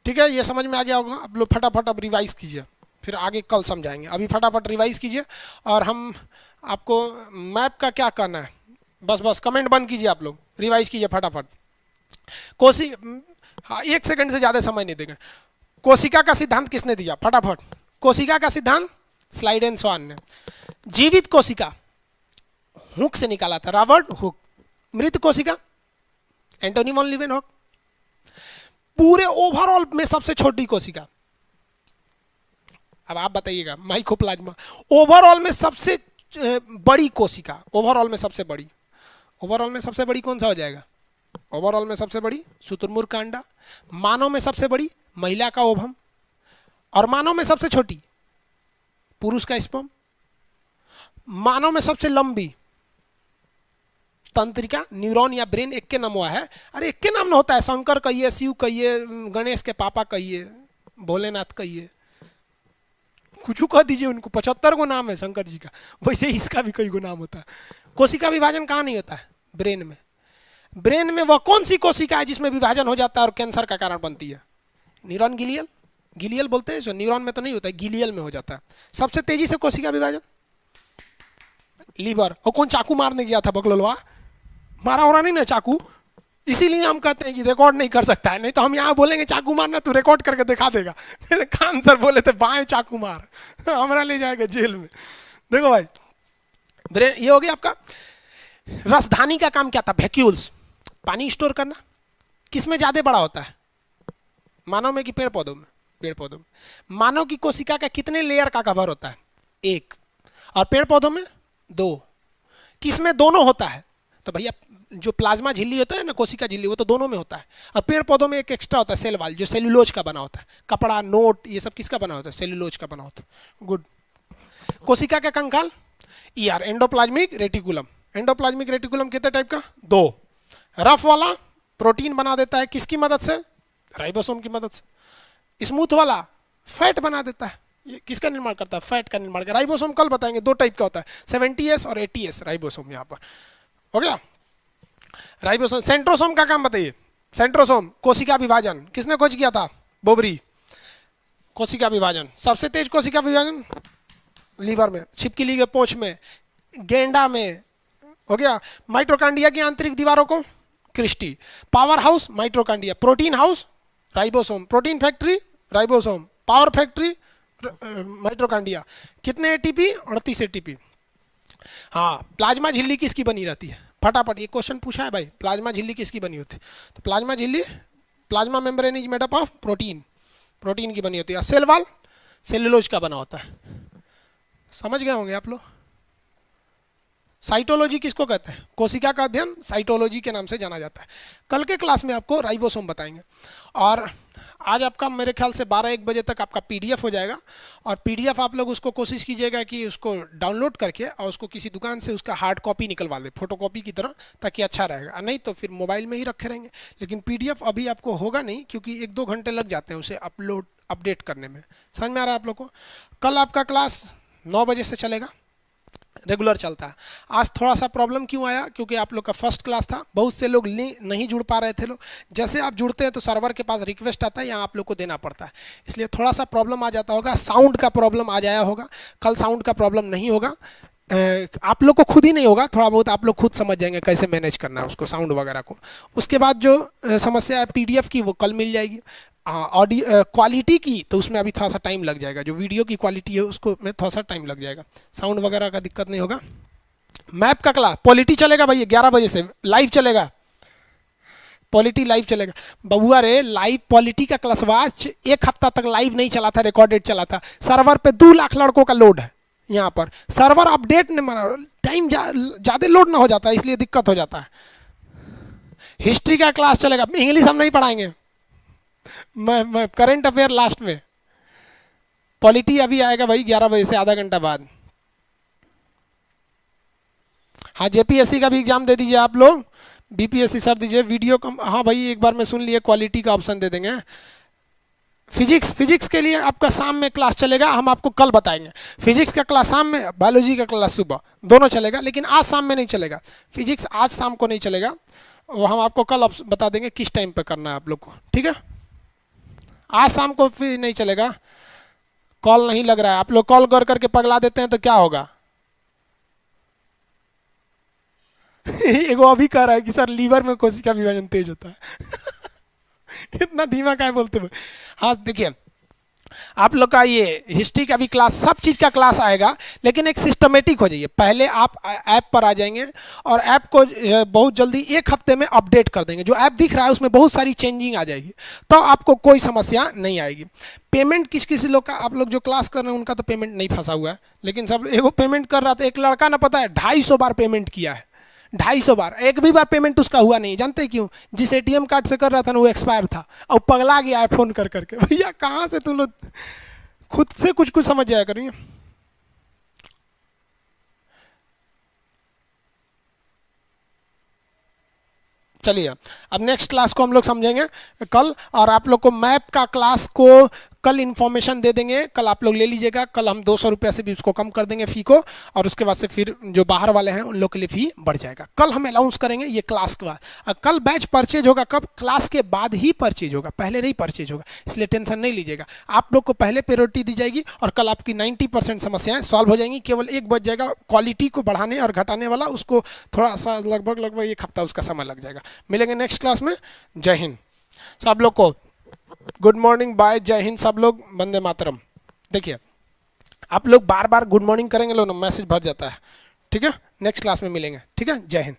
ठीक है? ये समझ में आ गया होगा। आप लोग फटाफट अब रिवाइज कीजिए, फिर आगे कल समझाएंगे। अभी फटाफट रिवाइज कीजिए, और हम आपको मैप का क्या करना है, बस कमेंट बंद कीजिए, आप लोग रिवाइज कीजिए फटाफट। हाँ, 1 सेकंड से ज़्यादा समय नहीं देंगे। कोशिका का सिद्धांत किसने दिया? फटाफट, कोशिका का सिद्धांत स्लाइड एंड स्वान ने। जीवित कोशिका हुक से निकाला था, रॉबर्ट हुक। मृत कोशिका एंटोनी वॉन लीवेनहॉक। पूरे ओवरऑल में सबसे छोटी कोशिका, अब आप बताइएगा, माइकोप्लाज्मा। ओवरऑल में सबसे बड़ी कोशिका, ओवरऑल में सबसे बड़ी, ओवरऑल में सबसे बड़ी कौन सा हो जाएगा? ओवरऑल में सबसे बड़ी शुतुरमुर्ग का अंडा। मानव में सबसे बड़ी महिला का ओवम, और मानव में सबसे छोटी पुरुष का स्पर्म। मानव में सबसे लंबी तंत्रिका, न्यूरॉन या ब्रेन, एक के नाम हुआ है। अरे एक के नाम ना होता है, शंकर कहिए, शिव कहिए, गणेश के पापा कहिए, भोलेनाथ कहिए, कुछ कह दीजिए उनको, 75 गो नाम है शंकर जी का, वैसे ही इसका भी कई गो नाम होता है। कोशिका विभाजन कहाँ नहीं होता है? ब्रेन में। ब्रेन में वह कौन सी कोशिका है जिसमें विभाजन हो जाता है और कैंसर का कारण बनती है? न्यूरॉन गिलियल, गिलियल बोलते हैं, जो न्यूरॉन में तो नहीं होता है, गिलियल में हो जाता है। सबसे तेजी से कोशिका विभाजन लीवर। और कौन चाकू मारने गया था बगलवा, मारा हो रहा नहीं ना चाकू, इसीलिए हम कहते हैं कि रिकॉर्ड नहीं कर सकता है, नहीं तो हम यहाँ बोलेंगे चाकू मारना तो रिकॉर्ड करके दिखा देगा। खान सर बोले थे बाएं चाकू मार, हमारा ले जाएगा जेल में। देखो भाई, ब्रेन ये हो गया आपका। रसधानी का काम क्या था? वैक्यूल्स, पानी स्टोर करना। किसमें ज्यादा बड़ा होता है? मानव में कि पेड़ पौधों में? पेड़ पौधों में। मानव की कोशिका का कितने लेयर का कवर होता है? 1। और पेड़ पौधों में 2। किसमें दोनों होता है? तो भैया जो प्लाज्मा झिल्ली होता है ना, कोशिका झिल्ली, वो तो दोनों में होता है। और पेड़ पौधों में एक एक्स्ट्रा होता है सेल वाल, जो सेल्यूलोज का बना होता है। कपड़ा, नोट, ये सब किसका बना होता है? सेल्यूलोज का बना होता है। गुड। कोशिका का कंकाल ER, endoplasmic reticulum. Endoplasmic reticulum कितने टाइप का? 2। रफ वाला प्रोटीन बना देता है, किसकी मदद से? राइबोसोम की मदद से। स्मूथ वाला फैट बना देता है, ये किसका निर्माण करता है? फैट का निर्माण करता है। राइबोसोम कल बताएंगे, 2 टाइप का होता है, 70S और 80S राइबोसोम। यहाँ पर हो गया राइबोसोम। सेंट्रोसोम का काम बताइए। सेंट्रोसोम कोशिका विभाजन किसने खोज किया था? बोबरी। कोशिका विभाजन, सबसे तेज कोशिका विभाजन लीवर में, छिपकली के पोंछ में, गेंडा में। हो गया। माइटोकांड्रिया की आंतरिक दीवारों को cristae. Power house mitochondria, protein house ribosome, protein factory ribosome, power factory mitochondria. कितने एटीपी? 38 एटीपी। हाँ, प्लाज्मा झिल्ली किसकी बनी रहती है? फटाफट ये क्वेश्चन पूछा है भाई, प्लाज्मा झिल्ली किसकी बनी होती है? तो प्लाज्मा झिल्ली, plasma membrane is made up of protein, protein की बनी होती है। सेल वॉल सेल्यूलोज का बना होता है। समझ गए होंगे आप लोग। साइटोलॉजी किसको कहते हैं? कोशिका का अध्ययन साइटोलॉजी के नाम से जाना जाता है। कल के क्लास में आपको राइबोसोम बताएंगे। और आज आपका मेरे ख्याल से 12-1 बजे तक आपका पीडीएफ हो जाएगा। और पीडीएफ आप लोग उसको कोशिश कीजिएगा कि उसको डाउनलोड करके और उसको किसी दुकान से उसका हार्ड कॉपी निकलवा दे, फोटोकॉपी की तरह, ताकि अच्छा रहेगा। नहीं तो फिर मोबाइल में ही रखे रहेंगे। लेकिन पीडीएफ अभी आपको होगा नहीं, क्योंकि 1-2 घंटे लग जाते हैं उसे अपडेट करने में। समझ में आ रहा है आप लोग को? कल आपका क्लास 9 बजे से चलेगा, रेगुलर चलता है। आज थोड़ा सा प्रॉब्लम क्यों आया? क्योंकि आप लोग का फर्स्ट क्लास था, बहुत से लोग नहीं जुड़ पा रहे थे लोग। जैसे आप जुड़ते हैं तो सर्वर के पास रिक्वेस्ट आता है, यहाँ आप लोग को देना पड़ता है, इसलिए थोड़ा सा प्रॉब्लम आ जाता होगा। साउंड का प्रॉब्लम आ जाया होगा। कल साउंड का प्रॉब्लम नहीं होगा, आप लोग को खुद ही नहीं होगा, थोड़ा बहुत आप लोग खुद समझ जाएंगे कैसे मैनेज करना है उसको, साउंड वगैरह को। उसके बाद जो समस्या है पीडीएफ की, वो कल मिल जाएगी। ऑडियो क्वालिटी की तो उसमें अभी थोड़ा सा टाइम लग जाएगा, जो वीडियो की क्वालिटी है उसको में थोड़ा सा टाइम लग जाएगा। साउंड वगैरह का दिक्कत नहीं होगा। मैप का क्लास पॉलिटी चलेगा भैया 11 बजे से लाइव चलेगा। पॉलिटी लाइव चलेगा बबुआ रे। लाइव पॉलिटी का क्लास आज 1 हफ्ता तक लाइव नहीं चला था, रिकॉर्डेड चला था। सर्वर पे 2 लाख लड़कों का लोड है। यहाँ पर सर्वर अपडेट नहीं मारा, टाइम ज़्यादा लोड ना हो जाता है, इसलिए दिक्कत हो जाता है। हिस्ट्री का क्लास चलेगा, इंग्लिश हम नहीं पढ़ाएंगे, मैं करंट अफेयर लास्ट में। पॉलिटी अभी आएगा भाई 11 बजे से आधा घंटा बाद। हाँ, जेपीएससी का भी एग्जाम दे दीजिए आप लोग, बीपीएससी सर दीजिए वीडियो कम। हाँ भाई, एक बार में सुन लिए, क्वालिटी का ऑप्शन दे देंगे। फिजिक्स के लिए आपका शाम में क्लास चलेगा, हम आपको कल बताएंगे। फिजिक्स का क्लास शाम में, बायोलॉजी का क्लास सुबह, दोनों चलेगा। लेकिन आज शाम में नहीं चलेगा, फिजिक्स आज शाम को नहीं चलेगा, वो हम आपको कल बता देंगे किस टाइम पे करना है आप लोग को, ठीक है? आज शाम को फिर नहीं चलेगा, कॉल नहीं लग रहा है। आप लोग कॉल करके पगला देते हैं तो क्या होगा? एगो अभी कह रहा है कि सर लीवर में कोशिका विभाजन तेज होता है। इतना धीमा क्या बोलते हो? हाँ देखिए, आप लोग का ये हिस्ट्री का भी क्लास, सब चीज़ का क्लास आएगा, लेकिन एक सिस्टमेटिक हो जाइए। पहले आप ऐप पर आ जाएंगे और ऐप को बहुत जल्दी 1 हफ्ते में अपडेट कर देंगे। जो ऐप दिख रहा है उसमें बहुत सारी चेंजिंग आ जाएगी, तो आपको कोई समस्या नहीं आएगी। पेमेंट किसी लोग का, आप लोग जो क्लास कर रहे हैं उनका तो पेमेंट नहीं फंसा हुआ है, लेकिन सब एगो पेमेंट कर रहा था, एक लड़का ना, पता है 250 बार पेमेंट किया है। 250 बार, एक भी बार पेमेंट उसका हुआ नहीं। जानते क्यों? जिस एटीएम कार्ड से कर रहा था ना, वो एक्सपायर था, और पगला गया है फोन कर करके। भैया कहाँ से तुम लोग खुद से कुछ समझ जाया करिए। चलिए, अब नेक्स्ट क्लास को हम लोग समझेंगे कल। और आप लोग को मैप का क्लास को कल इन्फॉर्मेशन दे देंगे, कल आप लोग ले लीजिएगा, कल हम 200 रुपये से भी उसको कम कर देंगे फ़ी को, और उसके बाद से फिर जो बाहर वाले हैं उन लोग के लिए फ़ी बढ़ जाएगा। कल हम अनाउंस करेंगे ये क्लास के बाद। कल बैच परचेज होगा कब? क्लास के बाद ही परचेज होगा, पहले नहीं परचेज होगा, इसलिए टेंशन नहीं लीजिएगा। आप लोग को पहले प्रायोरिटी दी जाएगी और कल आपकी 90% समस्याएं सॉल्व हो जाएंगी। केवल एक बच जाएगा क्वालिटी को बढ़ाने और घटाने वाला, उसको थोड़ा सा लगभग 1 हफ्ता उसका समय लग जाएगा। मिलेंगे नेक्स्ट क्लास में। जय हिंद सब लोग को, गुड मॉर्निंग, बाय, जय हिंद सब लोग, वंदे मातरम। देखिए आप लोग बार बार गुड मॉर्निंग करेंगे लोग ना मैसेज भर जाता है, ठीक है। नेक्स्ट क्लास में मिलेंगे, ठीक है। जय हिंद।